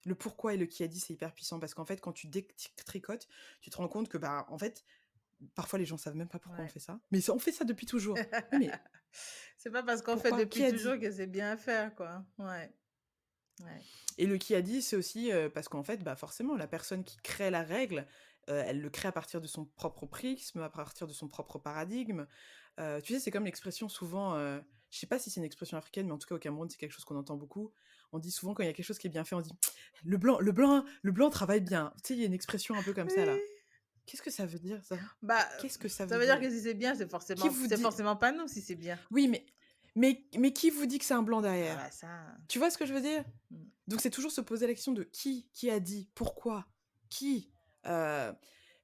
Le pourquoi et le qui a dit, c'est hyper puissant parce qu'en fait, quand tu détricotes, tu te rends compte que, bah, en fait, parfois les gens savent même pas pourquoi on Ouais. fait ça. Mais on fait ça depuis toujours. Oui, mais C'est pas parce qu'on fait pourquoi? Qui depuis a toujours dit? que c'est bien à faire, quoi. Ouais. Ouais. Et le qui a dit, c'est aussi parce qu'en fait, bah, forcément, la personne qui crée la règle, elle le crée à partir de son propre prisme, à partir de son propre paradigme. Tu sais, c'est comme l'expression souvent, je sais pas si c'est une expression africaine, mais en tout cas au Cameroun, c'est quelque chose qu'on entend beaucoup. On dit souvent quand il y a quelque chose qui est bien fait, on dit le blanc travaille bien. Tu sais, il y a une expression un peu comme ça là. Oui. Qu'est-ce que ça veut dire ça? Bah, Qu'est-ce que ça ça veut veut dire dire? que si c'est bien, Qui vous c'est dit? forcément pas nous si c'est bien. Oui, mais qui vous dit que c'est un blanc Ah derrière? bah ça. Tu vois ce que je veux dire? Mm. Donc c'est toujours se poser la question de qui a dit, pourquoi, qui,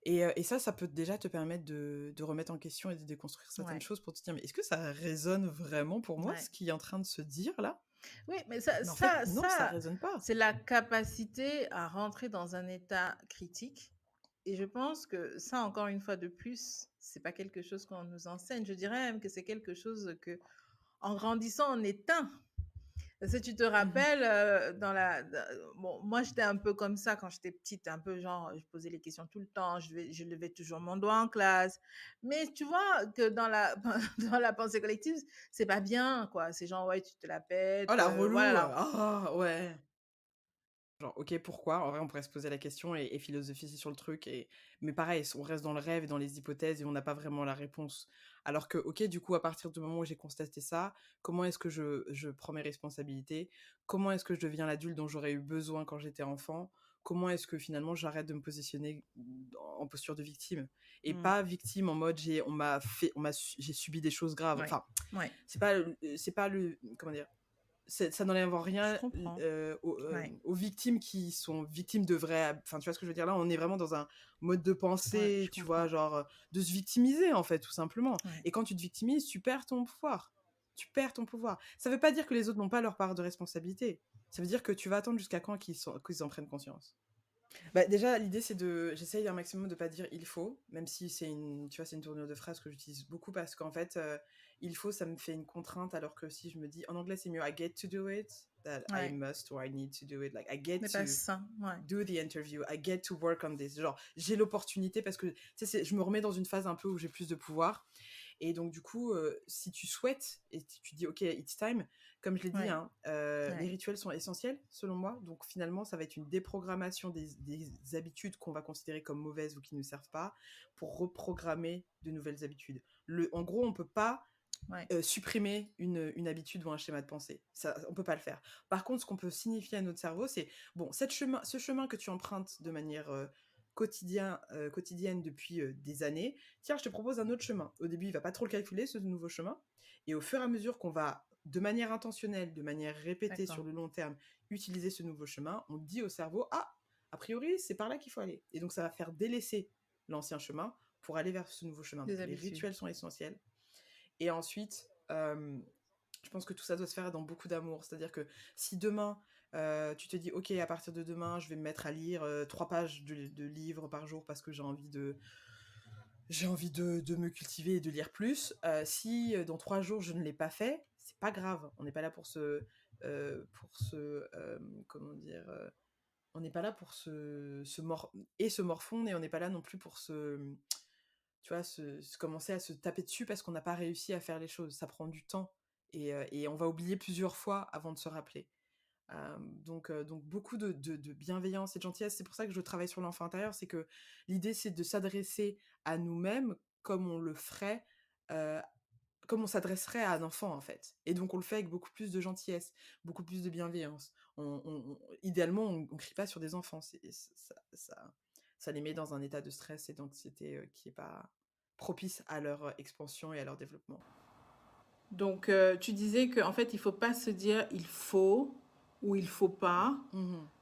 et ça peut déjà te permettre de remettre en question et de déconstruire certaines Ouais. choses pour te dire mais est-ce que ça résonne vraiment pour moi Ouais. ce qui est en train de se dire là? Oui, mais ça, Mais en fait ça, non, ça ça, résonne pas. c'est la capacité à rentrer dans un état critique. Et je pense que ça, encore une fois de plus, c'est pas quelque chose qu'on nous enseigne. Je dirais même que c'est quelque chose que, en grandissant, on éteint. Parce que tu te Mmh. rappelles, bon, moi j'étais un peu comme ça quand j'étais petite, un peu genre, je posais les questions tout le temps, je levais toujours mon doigt en classe. Mais tu vois que dans la, dans la pensée collective, c'est pas bien, quoi. C'est genre, ouais, tu te la Oh pètes, la voilà. relou! Ah ouais! Genre, OK, pourquoi? En vrai, on pourrait se poser la question et philosophiser sur le truc mais pareil, on reste dans le rêve et dans les hypothèses et on n'a pas vraiment la réponse. Alors que, OK, du coup, à partir du moment où j'ai constaté ça, comment est-ce que je prends mes responsabilités? Comment est-ce que je deviens l'adulte dont j'aurais eu besoin quand j'étais enfant? Comment est-ce que finalement j'arrête de me positionner en posture de victime? Et Mm. pas victime en mode j'ai subi des choses graves. Ouais, Enfin, ouais, c'est pas le comment dire? ça n'enlève en Je rien comprends. Ouais. aux victimes qui sont victimes de vrais... Enfin, tu vois ce que je veux dire là? On est vraiment dans un mode de Ouais, je pensée, tu vois, comprends. genre, de se victimiser, en fait, tout simplement. Ouais. Et quand tu te victimises, tu perds ton pouvoir. Tu perds ton pouvoir. Ça veut pas dire que les autres n'ont pas leur part de responsabilité. Ça veut dire que tu vas attendre jusqu'à quand qu'ils en prennent conscience. Bah, déjà, l'idée, c'est de... J'essaye un maximum de pas dire «il faut», même si c'est une... Tu vois, c'est une tournure de phrase que j'utilise beaucoup parce qu'en fait, «il faut», ça me fait une contrainte, alors que si je me dis... En anglais, c'est mieux «I get to do it», that «I Ouais. must» or «I need to do it». Like, «I get Mais pas to ça. Ouais. do the interview», «I get to work on this». Genre, j'ai l'opportunité parce que, tu sais, je me remets dans une phase un peu où j'ai plus de pouvoir. Et donc, du coup, si tu souhaites et tu dis, OK, it's time, comme je l'ai dit, Ouais. hein, les Ouais. rituels sont essentiels, selon moi. Donc, finalement, ça va être une déprogrammation des habitudes qu'on va considérer comme mauvaises ou qui ne servent pas pour reprogrammer de nouvelles habitudes. En gros, on ne peut pas Ouais. supprimer une habitude ou un schéma de pensée. Ça, on ne peut pas le faire. Par contre, ce qu'on peut signifier à notre cerveau, c'est, bon, ce chemin que tu empruntes de manière quotidienne depuis des années, tiens, je te propose un autre chemin. Au début, il va pas trop le calculer, ce nouveau chemin. Et au fur et à mesure qu'on va, de manière intentionnelle, de manière répétée D'accord. sur le long terme, utiliser ce nouveau chemin, on dit au cerveau, ah, a priori, c'est par là qu'il faut aller. Et donc, ça va faire délaisser l'ancien chemin pour aller vers ce nouveau chemin. Des Donc, les habitudes. rituels sont essentiels. Et ensuite, je pense que tout ça doit se faire dans beaucoup d'amour. C'est-à-dire que si demain, tu te dis, OK, à partir de demain, je vais me mettre à lire 3 pages de livres par jour parce que j'ai envie de me cultiver et de lire plus. Si dans 3 jours, je ne l'ai pas fait, c'est pas grave. On n'est pas là comment dire, on n'est pas là pour se morfondre, et on n'est pas là non plus pour tu vois, commencer à se taper dessus parce qu'on n'a pas réussi à faire les choses. Ça prend du temps et on va oublier plusieurs fois avant de se rappeler. Donc beaucoup de bienveillance et de gentillesse. C'est pour ça que je travaille sur l'enfant intérieur. C'est que l'idée, c'est de s'adresser à nous-mêmes comme on le ferait, euh, comme on s'adresserait à un enfant, en fait. Et donc, on le fait avec beaucoup plus de gentillesse, beaucoup plus de bienveillance. Idéalement, on ne crie pas sur des enfants. Ça les met dans un état de stress et d'anxiété qui n'est pas propice à leur expansion et à leur développement. Donc, tu disais qu'en fait, il faut pas se dire il faut ou il faut pas,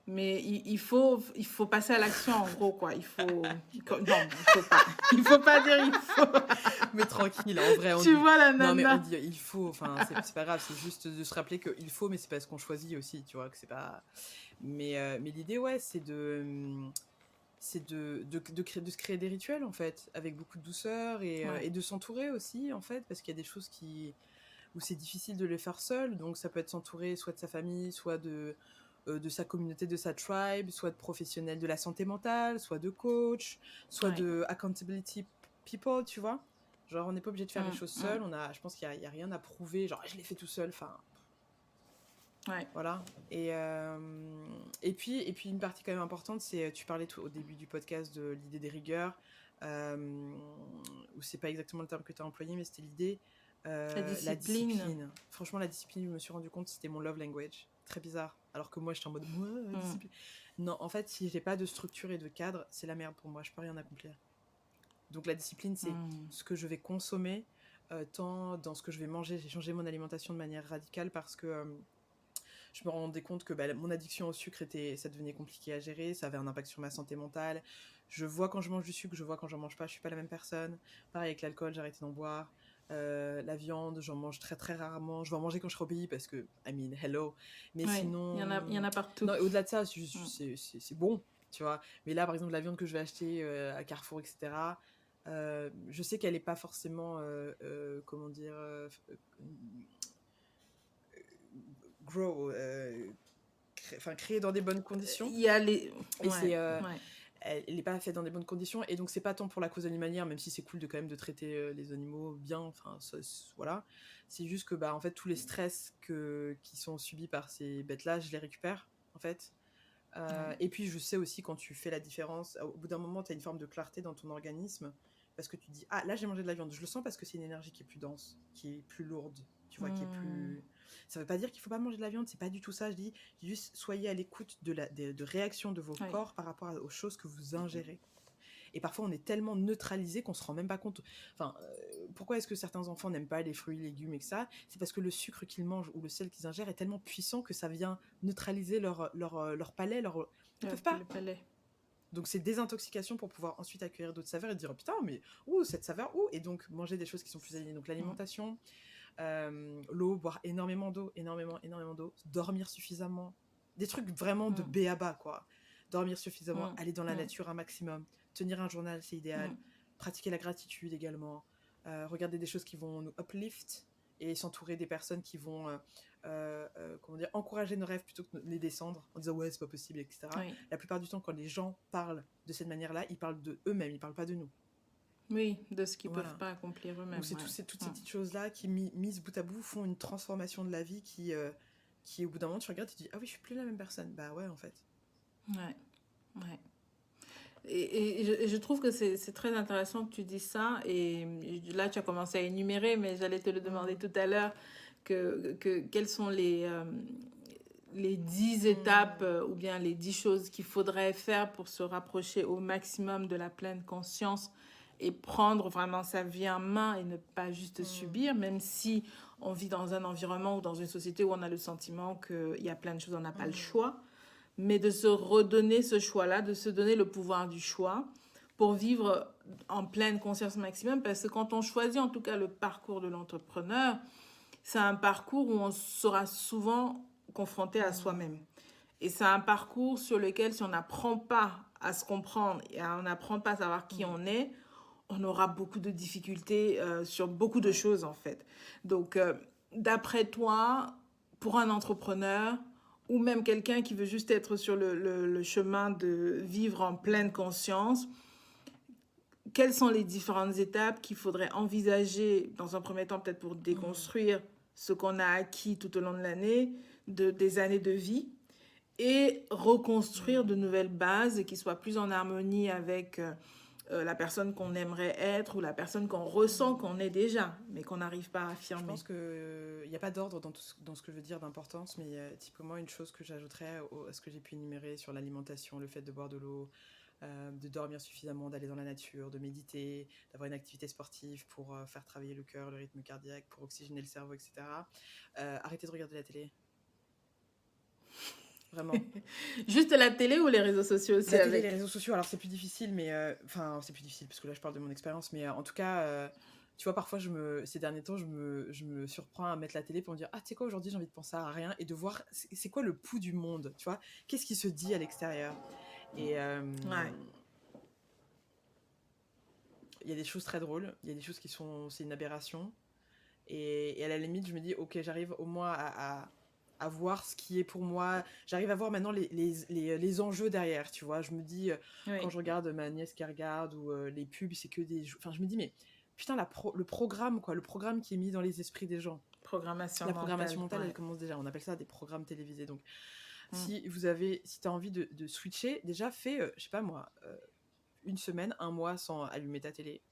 mais il faut passer à l'action en gros, quoi. Non, il faut pas. Il faut pas dire il faut. Mais tranquille, en vrai, on Tu dit... vois la Non, mais on nana. dit il faut, enfin, c'est pas grave, c'est juste de se rappeler qu'il faut, mais c'est parce qu'on choisit aussi, tu vois, que c'est pas... Mais l'idée, ouais, c'est de se créer des rituels, en fait, avec beaucoup de douceur Ouais. et de s'entourer aussi, en fait, parce qu'il y a des choses où c'est difficile de les faire seul, donc ça peut être s'entourer soit de sa famille, soit de sa communauté, de sa tribe, soit de professionnels de la santé mentale, soit de coach, soit Ouais. de accountability people, tu vois. Genre, on n'est pas obligé de faire les choses seul, Mm. je pense qu'il y a rien à prouver, genre, je l'ai fait tout seul, enfin... Ouais. Voilà. Et puis une partie quand même importante, c'est, tu parlais au début du podcast de l'idée des rigueurs, ou c'est pas exactement le terme que tu as employé, mais c'était l'idée, La la discipline. discipline. Franchement, la discipline, je me suis rendu compte, c'était mon love language. Très bizarre. Alors que moi, j'étais en mode, moi, la discipline. Non, en fait, si j'ai pas de structure et de cadre, c'est la merde pour moi, je peux rien accomplir. Donc la discipline, c'est ce que je vais consommer, tant dans ce que je vais manger. J'ai changé mon alimentation de manière radicale parce que je me rendais compte que mon addiction au sucre ça devenait compliqué à gérer, ça avait un impact sur ma santé mentale. Je vois quand je mange du sucre, je vois quand j'en mange pas, je suis pas la même personne. Pareil avec l'alcool, j'ai arrêté d'en boire. La viande, j'en mange très très rarement. Je vais en manger quand je serai au pays parce que, I mean, hello. Mais Ouais. sinon... Il y en a partout. Non, au-delà de ça, c'est bon, tu vois. Mais là, par exemple, la viande que je vais acheter à Carrefour, etc., je sais qu'elle est pas forcément, comment dire... grow, créée dans des bonnes conditions. Il y a les... Et Ouais. elle n'est pas faite dans des bonnes conditions. Et donc, c'est pas tant pour la cause animalière, même si c'est cool de quand même de traiter les animaux bien. Enfin, voilà. C'est juste que, en fait, tous les stress qui sont subis par ces bêtes-là, je les récupère, en fait. Et puis, je sais aussi quand tu fais la différence, au bout d'un moment, tu as une forme de clarté dans ton organisme. Parce que tu dis, ah, là, j'ai mangé de la viande. Je le sens parce que c'est une énergie qui est plus dense, qui est plus lourde, tu vois, qui est plus... Ça veut pas dire qu'il faut pas manger de la viande, c'est pas du tout ça. Je dis juste, soyez à l'écoute de réactions de vos corps par rapport aux choses que vous ingérez. Et parfois, on est tellement neutralisé qu'on se rend même pas compte. Enfin, pourquoi est-ce que certains enfants n'aiment pas les fruits, légumes et que ça? C'est parce que le sucre qu'ils mangent ou le sel qu'ils ingèrent est tellement puissant que ça vient neutraliser leur palais. Ils peuvent pas. Le palais. Donc, c'est désintoxication pour pouvoir ensuite accueillir d'autres saveurs et dire, oh, putain, mais cette saveur, et donc manger des choses qui sont plus alignées. Donc, l'alimentation, l'eau, boire énormément d'eau, énormément d'eau, dormir suffisamment. Des trucs vraiment de B à bas, quoi. Dormir suffisamment, aller dans la nature un maximum, tenir un journal, c'est idéal. Pratiquer la gratitude également. Regarder des choses qui vont nous uplift et s'entourer des personnes qui vont encourager nos rêves plutôt que les descendre en disant ouais c'est pas possible, etc. Oui. La plupart du temps quand les gens parlent de cette manière-là, ils parlent de eux-mêmes, ils parlent pas de nous. Oui, de ce qu'ils peuvent pas accomplir eux-mêmes. Donc c'est toutes ces petites choses-là qui mises bout à bout font une transformation de la vie qui au bout d'un moment tu regardes et tu dis ah oui je suis plus la même personne. Bah ouais en fait. Ouais. Et je trouve que c'est très intéressant que tu dises ça. Et là, tu as commencé à énumérer, mais j'allais te le demander tout à l'heure, quelles sont les 10 étapes ou bien les 10 choses qu'il faudrait faire pour se rapprocher au maximum de la pleine conscience et prendre vraiment sa vie en main et ne pas juste subir, même si on vit dans un environnement ou dans une société où on a le sentiment qu'il y a plein de choses, on n'a pas le choix. Mais de se redonner ce choix-là, de se donner le pouvoir du choix pour vivre en pleine conscience maximum. Parce que quand on choisit en tout cas le parcours de l'entrepreneur, c'est un parcours où on sera souvent confronté à soi-même. Et c'est un parcours sur lequel si on n'apprend pas à se comprendre et on n'apprend pas à savoir qui on est, on aura beaucoup de difficultés sur beaucoup de choses en fait. Donc, d'après toi, pour un entrepreneur, ou même quelqu'un qui veut juste être sur le chemin de vivre en pleine conscience, quelles sont les différentes étapes qu'il faudrait envisager dans un premier temps peut-être pour déconstruire ce qu'on a acquis tout au long de l'année, des années de vie, et reconstruire de nouvelles bases qui soient plus en harmonie avec la personne qu'on aimerait être ou la personne qu'on ressent qu'on est déjà, mais qu'on n'arrive pas à affirmer. Je pense qu'il n'y a pas d'ordre dans ce que je veux dire d'importance, mais typiquement une chose que j'ajouterais à ce que j'ai pu énumérer sur l'alimentation, le fait de boire de l'eau, de dormir suffisamment, d'aller dans la nature, de méditer, d'avoir une activité sportive pour faire travailler le cœur, le rythme cardiaque, pour oxygéner le cerveau, etc. Arrêtez de regarder la télé. Vraiment. Juste la télé ou les réseaux sociaux aussi? La télé, les réseaux sociaux, alors c'est plus difficile, mais c'est plus difficile parce que là je parle de mon expérience, mais en tout cas, tu vois, parfois ces derniers temps, je me surprends à mettre la télé pour me dire ah tu sais quoi, aujourd'hui j'ai envie de penser à rien et de voir c'est quoi le pouls du monde, tu vois, qu'est-ce qui se dit à l'extérieur. Et il y a des choses très drôles, il y a des choses c'est une aberration, et à la limite je me dis ok, j'arrive au moins à voir ce qui est pour moi, j'arrive à voir maintenant les enjeux derrière, tu vois, je me dis quand je regarde ma nièce qui regarde ou les pubs, c'est que enfin je me dis mais putain le programme qui est mis dans les esprits des gens, la programmation mentale elle commence déjà, on appelle ça des programmes télévisés. Donc si t'as envie de switcher, déjà fais je sais pas moi, une semaine, un mois sans allumer ta télé,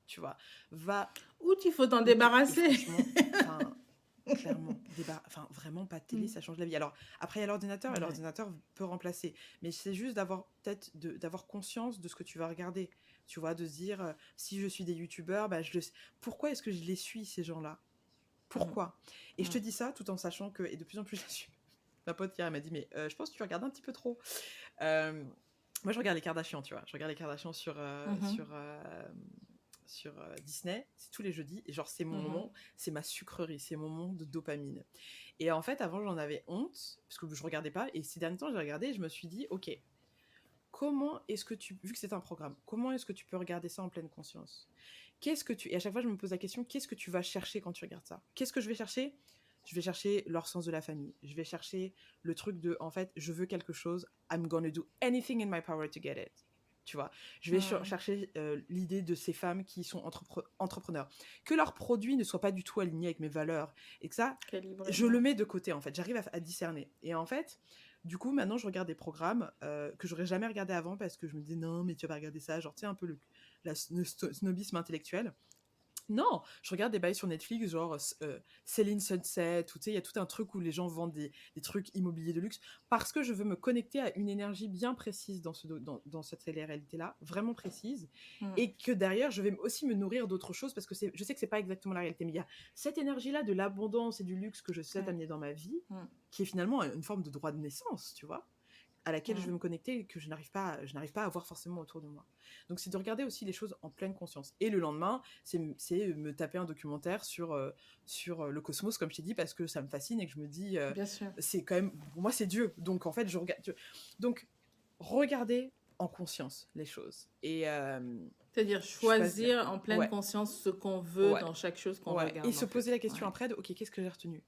tu vois, ou il faut t'en débarrasser. Clairement, vraiment pas de télé, ça change la vie. Alors après il y a l'ordinateur, et l'ordinateur peut remplacer, mais c'est juste d'avoir conscience de ce que tu vas regarder, tu vois, de se dire si je suis des youtubeurs, pourquoi est-ce que je les suis ces gens-là, pourquoi et je te dis ça tout en sachant que, et de plus en plus je suis, ma pote hier elle m'a dit mais je pense que tu regardes un petit peu trop. Moi je regarde les Kardashians, tu vois, je regarde les Kardashians sur Disney, c'est tous les jeudis, et genre c'est mon moment, c'est ma sucrerie, c'est mon moment de dopamine. Et en fait avant j'en avais honte parce que je regardais pas, et ces derniers temps j'ai regardé et je me suis dit ok, comment est-ce que vu que c'est un programme, comment est-ce que tu peux regarder ça en pleine conscience, et à chaque fois je me pose la question, qu'est-ce que tu vas chercher quand tu regardes ça, qu'est-ce que je vais chercher? Je vais chercher leur sens de la famille, je vais chercher le truc de en fait je veux quelque chose, I'm gonna do anything in my power to get it. Tu vois, je vais chercher l'idée de ces femmes qui sont entrepreneurs, que leurs produits ne soient pas du tout alignés avec mes valeurs, et que ça, je le mets de côté en fait, j'arrive à discerner. Et en fait, du coup, maintenant je regarde des programmes que j'aurais jamais regardé avant parce que je me disais non, mais tu vas pas regarder ça, genre tu sais un peu le snobisme intellectuel. Non, je regarde des bails sur Netflix, genre Selling Sunset, ou tu sais, il y a tout un truc où les gens vendent des trucs immobiliers de luxe, parce que je veux me connecter à une énergie bien précise dans cette réalité-là, vraiment précise, Mm. et que derrière, je vais aussi me nourrir d'autres choses, parce que je sais que c'est pas exactement la réalité, mais il y a cette énergie-là de l'abondance et du luxe que je souhaite Ouais. amener dans ma vie, Mm. qui est finalement une forme de droit de naissance, tu vois, à laquelle je Mm. veux me connecter et que je n'arrive pas à voir forcément autour de moi. Donc c'est de regarder aussi les choses en pleine conscience. Et le lendemain, c'est me taper un documentaire sur le cosmos, comme je t'ai dit, parce que ça me fascine et que je me dis, Bien sûr. c'est quand même, pour moi c'est Dieu. Donc en fait, je regarde. Donc regarder en conscience les choses. C'est-à-dire Choisir. choisir en pleine Ouais, conscience ce qu'on veut ouais, dans chaque chose qu'on ouais. Et regarde, se en poser la fait. question Ouais. après de, ok, qu'est-ce que j'ai retenu?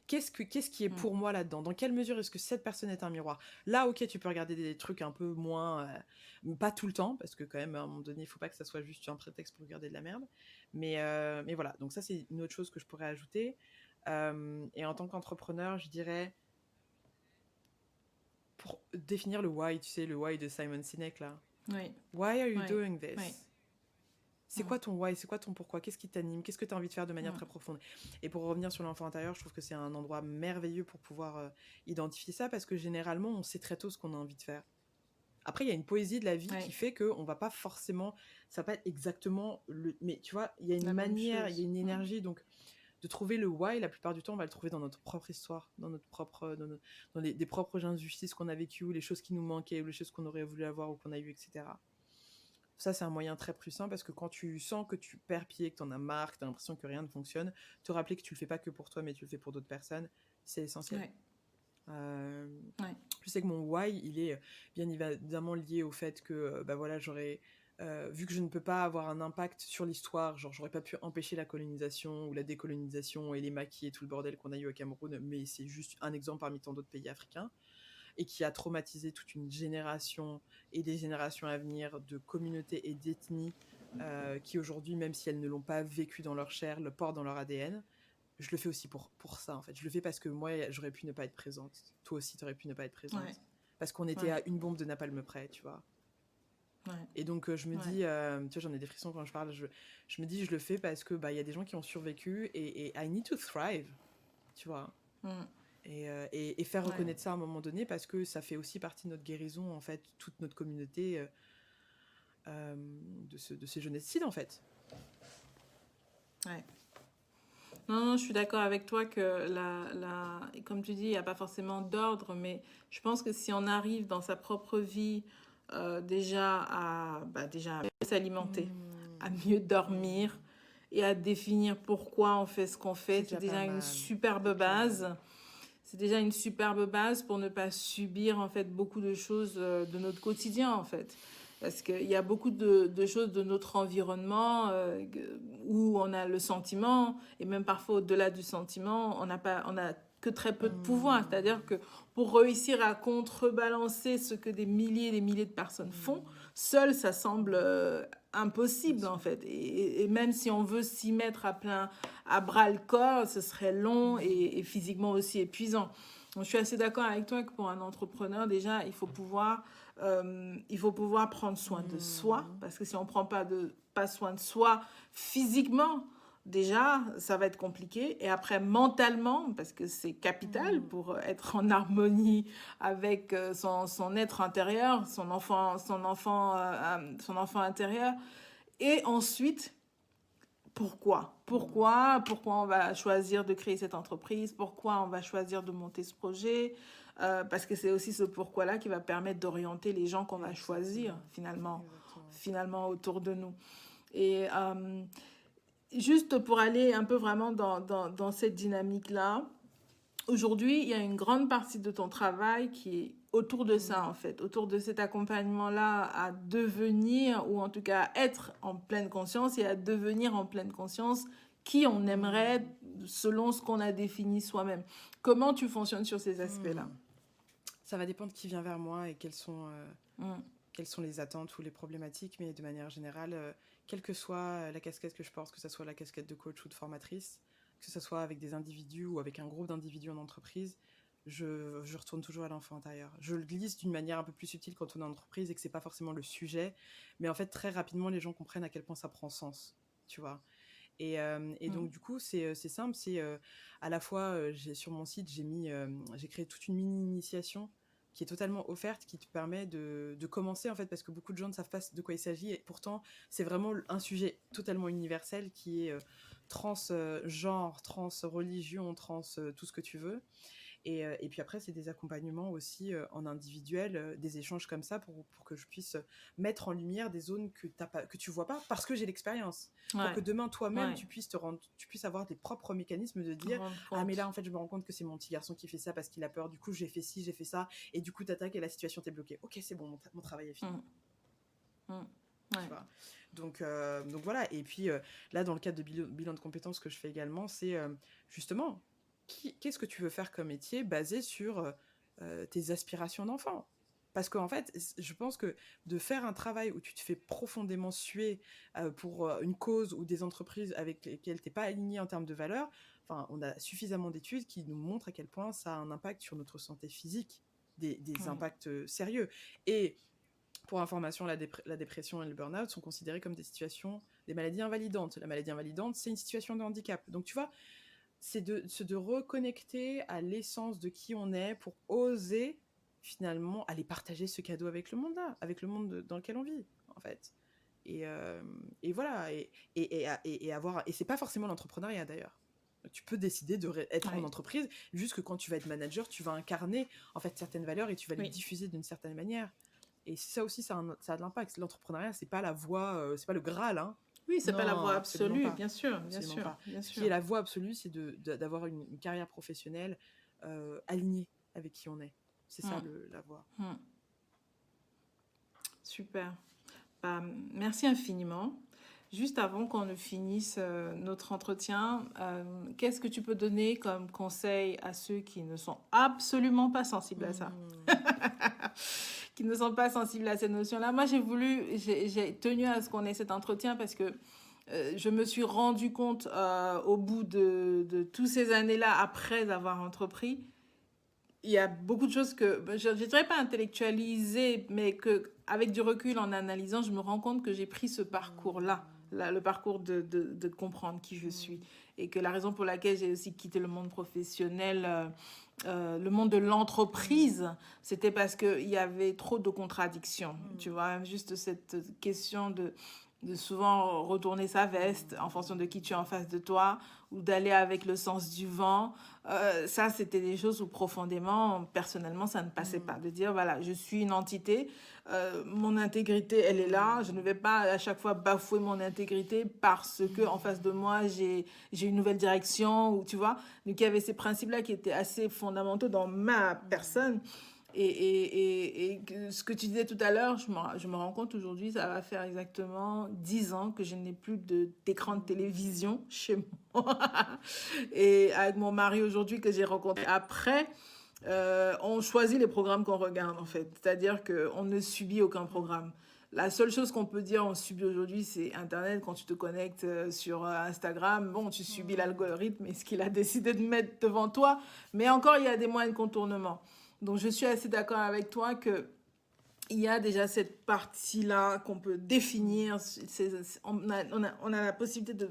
Qu'est-ce qui est Mm. pour moi là-dedans? Dans quelle mesure est-ce que cette personne est un miroir? Là, ok, tu peux regarder des trucs un peu moins, pas tout le temps, parce que quand même, à un moment donné, il faut pas que ça soit juste un prétexte pour regarder de la merde. Mais voilà, donc ça, c'est une autre chose que je pourrais ajouter. Et en tant qu'entrepreneur, je dirais, pour définir le why, tu sais, le why de Simon Sinek, là. Oui. Why are you Oui. doing Oui. this? C'est Mm. quoi ton why? C'est quoi ton pourquoi? Qu'est-ce qui t'anime? Qu'est-ce que tu as envie de faire de manière Mm. très profonde? Et pour revenir sur l'enfant intérieur, je trouve que c'est un endroit merveilleux pour pouvoir identifier ça, parce que généralement, on sait très tôt ce qu'on a envie de faire. Après, il y a une poésie de la vie qui Oui. fait qu'on va pas forcément, ça va pas être exactement le, mais tu vois, il y a une La même manière, il y a chose. une Mm. énergie, donc de trouver le why, la plupart du temps, on va le trouver dans notre propre histoire, dans notre propre, dans des propres injustices qu'on a vécues, les choses qui nous manquaient, ou les choses qu'on aurait voulu avoir ou qu'on a eues, etc. Ça, c'est un moyen très puissant, parce que quand tu sens que tu perds pied, que tu en as marre, que tu as l'impression que rien ne fonctionne, te rappeler que tu le fais pas que pour toi, mais tu le fais pour d'autres personnes, c'est essentiel. Ouais. Euh, Ouais. je sais que mon why, il est bien évidemment lié au fait que, bah voilà, vu que je ne peux pas avoir un impact sur l'histoire, genre j'aurais pas pu empêcher la colonisation ou la décolonisation et les maquis et tout le bordel qu'on a eu au Cameroun, mais c'est juste un exemple parmi tant d'autres pays africains, et qui a traumatisé toute une génération et des générations à venir de communautés et d'ethnies qui aujourd'hui, même si elles ne l'ont pas vécu dans leur chair, le portent dans leur ADN. Je le fais aussi pour ça, en fait. Je le fais parce que moi, j'aurais pu ne pas être présente. Toi aussi, t'aurais pu ne pas être présente. Ouais. Parce qu'on était Ouais. à une bombe de napalm près, tu vois. Ouais. Et donc, je me Ouais. dis, tu vois, j'en ai des frissons quand je parle, je me dis, je le fais parce que bah, y a des gens qui ont survécu et I need to thrive, tu vois. Mm. Et faire Ouais. reconnaître ça à un moment donné, parce que ça fait aussi partie de notre guérison, en fait, toute notre communauté de ces génocides, en fait. Ouais. Non, je suis d'accord avec toi que comme tu dis, il n'y a pas forcément d'ordre, mais je pense que si on arrive dans sa propre vie déjà à mieux s'alimenter, à mieux dormir et à définir pourquoi on fait ce qu'on fait, c'est déjà pas déjà une mal. superbe C'est clair. base. C'est déjà une superbe base pour ne pas subir en fait beaucoup de choses de notre quotidien en fait. Parce qu'il y a beaucoup de choses de notre environnement où on a le sentiment, et même parfois au-delà du sentiment, on a que très peu de pouvoir. C'est-à-dire que pour réussir à contrebalancer ce que des milliers et des milliers de personnes font, seul ça semble impossible en fait. Et même si on veut s'y mettre à bras le corps, ce serait long et physiquement aussi épuisant. Donc, je suis assez d'accord avec toi que pour un entrepreneur, déjà, il faut pouvoir prendre soin de soi, parce que si on ne prend pas soin de soi physiquement, déjà, ça va être compliqué. Et après, mentalement, parce que c'est capital pour être en harmonie avec son être intérieur, son enfant intérieur. Et ensuite, pourquoi on va choisir de créer cette entreprise, pourquoi on va choisir de monter ce projet, parce que c'est aussi ce pourquoi-là qui va permettre d'orienter les gens qu'on va choisir finalement autour de nous. Et juste pour aller un peu vraiment dans cette dynamique-là, aujourd'hui, il y a une grande partie de ton travail qui est autour de ça, en fait, autour de cet accompagnement-là à devenir, ou en tout cas à être en pleine conscience et à devenir en pleine conscience qui on aimerait selon ce qu'on a défini soi-même. Comment tu fonctionnes sur ces aspects-là? Ça va dépendre de qui vient vers moi et quelles sont les attentes ou les problématiques, mais de manière générale, quelle que soit la casquette que je porte, que ce soit la casquette de coach ou de formatrice, que ce soit avec des individus ou avec un groupe d'individus en entreprise, je retourne toujours à l'enfant intérieur. Je le glisse d'une manière un peu plus subtile quand on est en entreprise et que c'est pas forcément le sujet, mais en fait très rapidement les gens comprennent à quel point ça prend sens, tu vois. Et Mm. donc, du coup, c'est simple. C'est à la fois, sur mon site, j'ai créé toute une mini-initiation qui est totalement offerte, qui te permet de commencer, en fait, parce que beaucoup de gens ne savent pas de quoi il s'agit. Et pourtant, c'est vraiment un sujet totalement universel qui est genre, trans religion, trans tout ce que tu veux. Et puis après, c'est des accompagnements aussi en individuel, des échanges comme ça pour que je puisse mettre en lumière des zones que tu vois pas parce que j'ai l'expérience. Pour Ouais, que demain, toi-même, ouais. tu puisses avoir des propres mécanismes de dire Rendre ah, mais là, compte. en fait, je me rends compte que c'est mon petit garçon qui fait ça parce qu'il a peur. Du coup, j'ai fait ci, j'ai fait ça. Et du coup, t'attaques et la situation t'est bloquée. Ok, c'est bon, mon travail est fini. Mm. Mm. Tu Ouais. vois. Donc voilà. Et puis là, dans le cadre de bilan de compétences que je fais également, c'est justement qu'est-ce que tu veux faire comme métier basé sur tes aspirations d'enfant. Parce qu'en fait, je pense que de faire un travail où tu te fais profondément suer pour une cause ou des entreprises avec lesquelles tu n'es pas aligné en termes de valeurs, enfin, on a suffisamment d'études qui nous montrent à quel point ça a un impact sur notre santé physique, des Mm. impacts sérieux. Et pour information, la dépression et le burn-out sont considérés comme des maladies invalidantes. La maladie invalidante, c'est une situation de handicap. Donc, tu vois, c'est de reconnecter à l'essence de qui on est pour oser, finalement, aller partager ce cadeau avec le monde-là, avec le monde dans lequel on vit, en fait. Et voilà. Et c'est pas forcément l'entrepreneuriat, d'ailleurs. Tu peux décider d'être en Ouais. entreprise, juste que quand tu vas être manager, tu vas incarner, en fait, certaines valeurs et tu vas les Oui. diffuser d'une certaine manière. Et ça aussi, ça a de l'impact. L'entrepreneuriat, c'est pas la voie, c'est pas le Graal, hein. Oui, c'est pas la Non, voie absolument absolue, pas. bien sûr, bien Absolument sûr, pas. bien Ce qui est sûr. la voie absolue, c'est d'avoir une carrière professionnelle alignée avec qui on est. C'est ça Mm. la voie. Mm. Super. Bah, merci infiniment. Juste avant qu'on ne finisse notre entretien, qu'est-ce que tu peux donner comme conseil à ceux qui ne sont absolument pas sensibles à ça, qui ne sont pas sensibles à cette notion-là? Moi, j'ai tenu à ce qu'on ait cet entretien parce que je me suis rendu compte au bout de toutes ces années-là, après avoir entrepris, il y a beaucoup de choses que je ne dirais pas intellectualiser, mais que avec du recul, en analysant, je me rends compte que j'ai pris ce parcours-là, le parcours de comprendre qui je suis. Et que la raison pour laquelle j'ai aussi quitté le monde professionnel, le monde de l'entreprise, c'était parce qu'il y avait trop de contradictions. Tu vois, juste cette question de souvent retourner sa veste en fonction de qui tu es en face de toi, ou d'aller avec le sens du vent. Ça, c'était des choses où profondément, personnellement, ça ne passait pas. De dire, voilà, je suis une entité, mon intégrité, elle est là, je ne vais pas à chaque fois bafouer mon intégrité parce que en face de moi, j'ai une nouvelle direction, ou tu vois. Donc, il y avait ces principes-là qui étaient assez fondamentaux dans ma personne. Et ce que tu disais tout à l'heure, je me rends compte aujourd'hui, ça va faire exactement 10 ans que je n'ai plus d'écran de télévision chez moi. Et avec mon mari aujourd'hui que j'ai rencontré après, on choisit les programmes qu'on regarde en fait. C'est-à-dire qu'on ne subit aucun programme. La seule chose qu'on peut dire on subit aujourd'hui, c'est Internet. Quand tu te connectes sur Instagram, bon, tu subis l'algorithme et ce qu'il a décidé de mettre devant toi. Mais encore, il y a des moyens de contournement. Donc, je suis assez d'accord avec toi que il y a déjà cette partie-là qu'on peut définir. On a la possibilité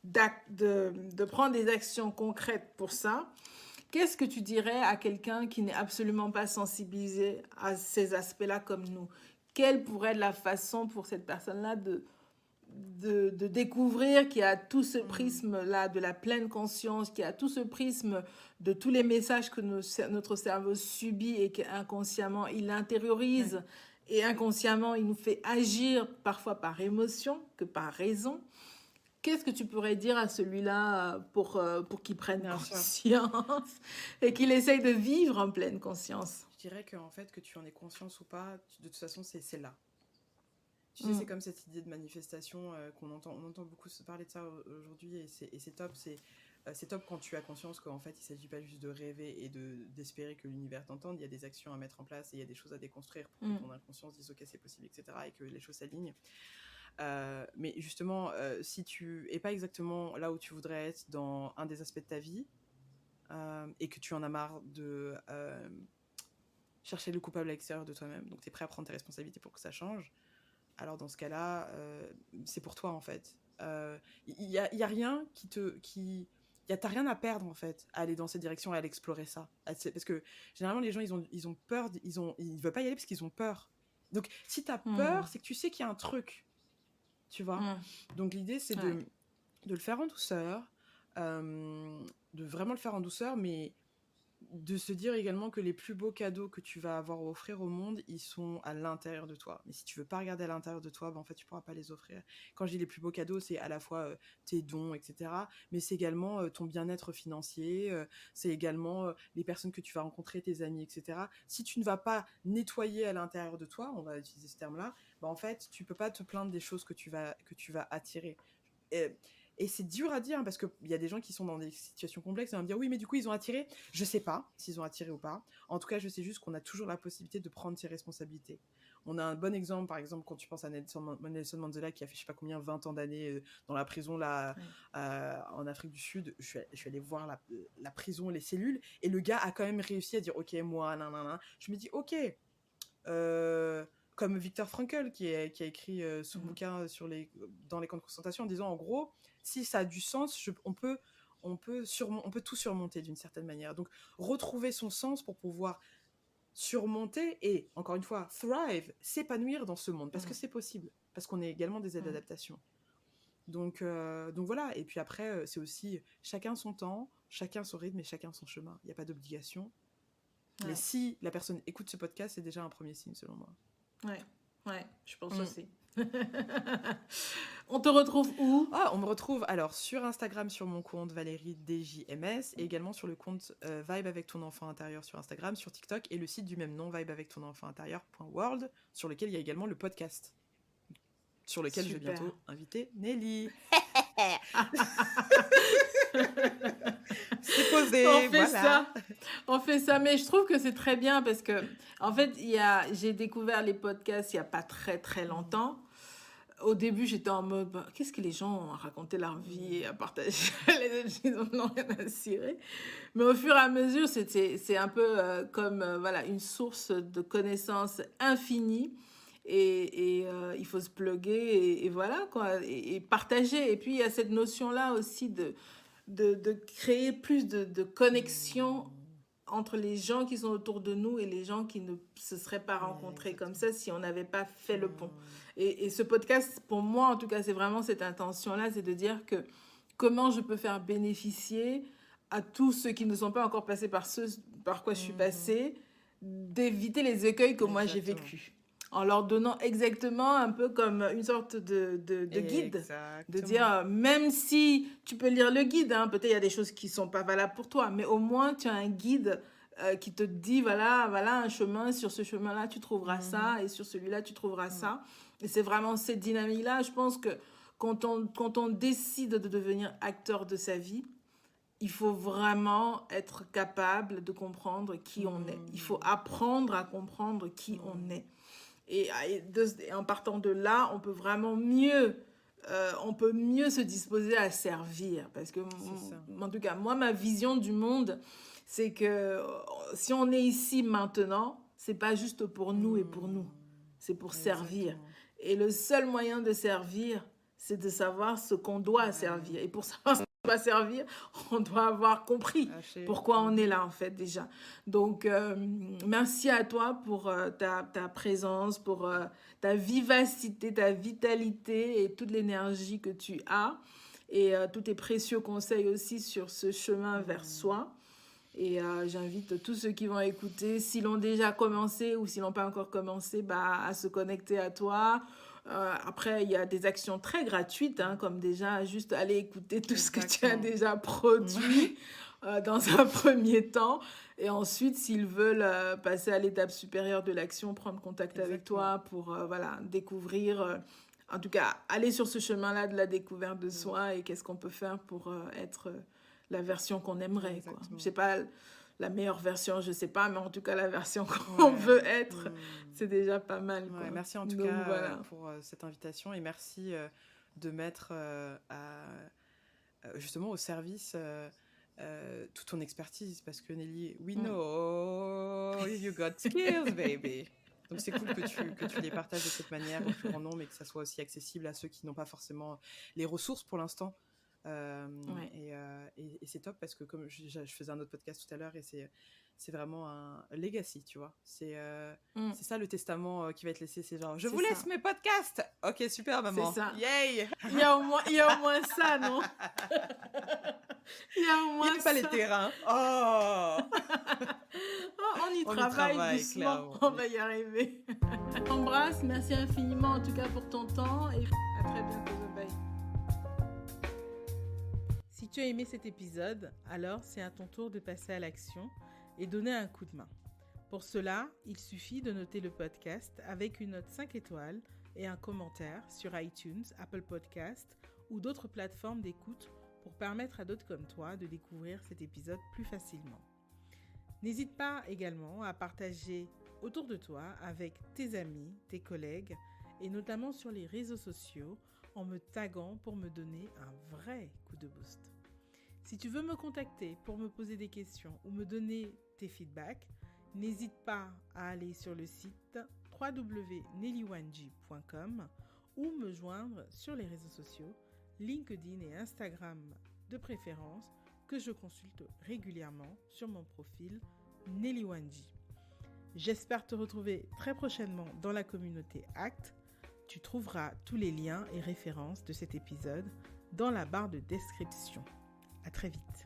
de prendre des actions concrètes pour ça. Qu'est-ce que tu dirais à quelqu'un qui n'est absolument pas sensibilisé à ces aspects-là comme nous? Quelle pourrait être la façon pour cette personne-là de découvrir qu'il y a tout ce prisme-là de la pleine conscience, qu'il y a tout ce prisme de tous les messages que notre cerveau subit et qu'inconsciemment il intériorise, Ouais. et inconsciemment il nous fait agir parfois par émotion que par raison. Qu'est-ce que tu pourrais dire à celui-là pour qu'il prenne Bien sûr. conscience et qu'il essaye de vivre en pleine conscience? Je dirais qu'en fait, que tu en aies conscience ou pas, de toute façon, c'est là. Tu sais, c'est comme cette idée de manifestation on entend beaucoup se parler de ça aujourd'hui et c'est top. C'est top quand tu as conscience qu'en fait, il ne s'agit pas juste de rêver et d'espérer que l'univers t'entende. Il y a des actions à mettre en place et il y a des choses à déconstruire pour que ton inconscience dise ok, c'est possible, etc. et que les choses s'alignent. Mais justement, si tu n'es pas exactement là où tu voudrais être dans un des aspects de ta vie et que tu en as marre de chercher le coupable à l'extérieur de toi-même, donc tu es prêt à prendre tes responsabilités pour que ça change, alors dans ce cas-là, c'est pour toi en fait. y a rien t'as rien à perdre, en fait, à aller dans cette direction, à aller explorer ça. Parce que, généralement, les gens, ils ont peur, ils veulent pas y aller parce qu'ils ont peur. Donc, si t'as peur, c'est que tu sais qu'il y a un truc, tu vois. Donc, l'idée, c'est de le faire en douceur, de vraiment le faire en douceur, mais de se dire également que les plus beaux cadeaux que tu vas avoir à offrir au monde, ils sont à l'intérieur de toi. Mais si tu veux pas regarder à l'intérieur de toi, en fait, tu pourras pas les offrir. Quand je dis les plus beaux cadeaux, c'est à la fois tes dons, etc., mais c'est également ton bien-être financier, c'est également les personnes que tu vas rencontrer, tes amis, etc. Si tu ne vas pas nettoyer à l'intérieur de toi, on va utiliser ce terme-là, en fait, tu peux pas te plaindre des choses que tu vas attirer. Et c'est dur à dire, parce qu'il y a des gens qui sont dans des situations complexes et vont me dire oui, mais du coup ils ont attiré. Je sais pas s'ils ont attiré ou pas. En tout cas, je sais juste qu'on a toujours la possibilité de prendre ses responsabilités. On a un bon exemple, par exemple, quand tu penses à Nelson Mandela, qui a fait je sais pas combien, 20 ans d'années dans la prison là, en Afrique du Sud. Je suis allée voir la prison, les cellules, et le gars a quand même réussi à dire ok, moi, nan. Je me dis ok, comme Viktor Frankl qui a écrit ce bouquin dans les camps de concentration, en disant en gros, si ça a du sens, on peut tout surmonter d'une certaine manière. Donc retrouver son sens pour pouvoir surmonter et, encore une fois, thrive, s'épanouir dans ce monde, parce que c'est possible, parce qu'on est également des aides d'adaptation. Donc voilà, et puis après, c'est aussi chacun son temps, chacun son rythme et chacun son chemin. Il n'y a pas d'obligation. Mais si la personne écoute ce podcast, c'est déjà un premier signe, selon moi. Ouais, je pense aussi. On te retrouve où? On me retrouve alors sur Instagram, sur mon compte Valérie DJMS, et également sur le compte Vibe avec ton enfant intérieur sur Instagram, sur TikTok, et le site du même nom, Vibe avec ton enfant intérieur.world, sur lequel il y a également le podcast, sur lequel je vais bientôt inviter Nelly. C'est posé, on fait ça, mais je trouve que c'est très bien parce que, en fait, j'ai découvert les podcasts il n'y a pas très très longtemps. Au début, j'étais en mode, qu'est-ce que les gens ont à raconter leur vie et à partager? Les autres, ils n'ont rien à cirer. Mais au fur et à mesure, c'est un peu comme voilà, une source de connaissances infinie. Et il faut se plugger et voilà, quoi, et partager. Et puis, il y a cette notion-là aussi de créer plus de connexion entre les gens qui sont autour de nous et les gens qui ne se seraient pas rencontrés comme ça si on n'avait pas fait le pont. Et ce podcast, pour moi, en tout cas, c'est vraiment cette intention-là, c'est de dire que comment je peux faire bénéficier à tous ceux qui ne sont pas encore passés par quoi je suis passée, d'éviter les écueils que moi j'ai vécus. En leur donnant exactement un peu comme une sorte de guide. De dire, même si tu peux lire le guide, hein, peut-être il y a des choses qui ne sont pas valables pour toi, mais au moins tu as un guide qui te dit, voilà un chemin, sur ce chemin-là tu trouveras ça, et sur celui-là tu trouveras ça. Et c'est vraiment cette dynamique-là. Je pense que quand on décide de devenir acteur de sa vie, il faut vraiment être capable de comprendre qui on est. Il faut apprendre à comprendre qui on est. Et en partant de là, on peut vraiment mieux se disposer à servir. Parce que, en tout cas, moi, ma vision du monde, c'est que si on est ici maintenant, c'est pas juste pour nous et pour nous. C'est pour servir. Et le seul moyen de servir, c'est de savoir ce qu'on doit servir. Et pour savoir ce qu'on doit servir, on doit avoir compris pourquoi on est là, en fait, déjà. Donc, merci à toi pour ta présence, pour ta vivacité, ta vitalité et toute l'énergie que tu as. Et tous tes précieux conseils aussi sur ce chemin vers soi. Et j'invite tous ceux qui vont écouter, s'ils l'ont déjà commencé ou s'ils n'ont pas encore commencé, à se connecter à toi. Après, il y a des actions très gratuites, hein, comme déjà juste aller écouter tout ce que tu as déjà produit dans un premier temps. Et ensuite, s'ils veulent passer à l'étape supérieure de l'action, prendre contact avec toi pour découvrir... en tout cas, aller sur ce chemin-là de la découverte de soi et qu'est-ce qu'on peut faire pour être... la version qu'on aimerait, quoi. Je sais pas la meilleure version, je sais pas, mais en tout cas la version qu'on veut être, c'est déjà pas mal, quoi. Merci en tout cas pour cette invitation et merci de mettre justement au service toute ton expertise, parce que Nelly, we know you got skills, baby. Donc c'est cool que tu les partages de cette manière, au plus grand nombre, et que ça soit aussi accessible à ceux qui n'ont pas forcément les ressources pour l'instant. Ouais. Et c'est top parce que comme je faisais un autre podcast tout à l'heure et c'est vraiment un legacy, tu vois. C'est ça le testament qui va être laissé. C'est genre, je C'est vous laisse ça. mes podcasts. Ok, super, maman. C'est ça. Yay. Il y a au moins ça, non? Il y a au Il moins n'y a pas les ça. terrains. Oh. Oh, on y On y travaille travaille, doucement. clairement. On va y arriver. Je t'embrasse. Merci infiniment en tout cas pour ton temps et à très bientôt. Bye bye. Si tu as aimé cet épisode, alors c'est à ton tour de passer à l'action et donner un coup de main. Pour cela, il suffit de noter le podcast avec une note 5 étoiles et un commentaire sur iTunes, Apple Podcast ou d'autres plateformes d'écoute pour permettre à d'autres comme toi de découvrir cet épisode plus facilement. N'hésite pas également à partager autour de toi avec tes amis, tes collègues et notamment sur les réseaux sociaux en me taguant pour me donner un vrai coup de boost. Si tu veux me contacter pour me poser des questions ou me donner tes feedbacks, n'hésite pas à aller sur le site www.nellywanji.com ou me joindre sur les réseaux sociaux, LinkedIn et Instagram de préférence, que je consulte régulièrement sur mon profil Nelly Wanji. J'espère te retrouver très prochainement dans la communauté ACT. Tu trouveras tous les liens et références de cet épisode dans la barre de description. À très vite.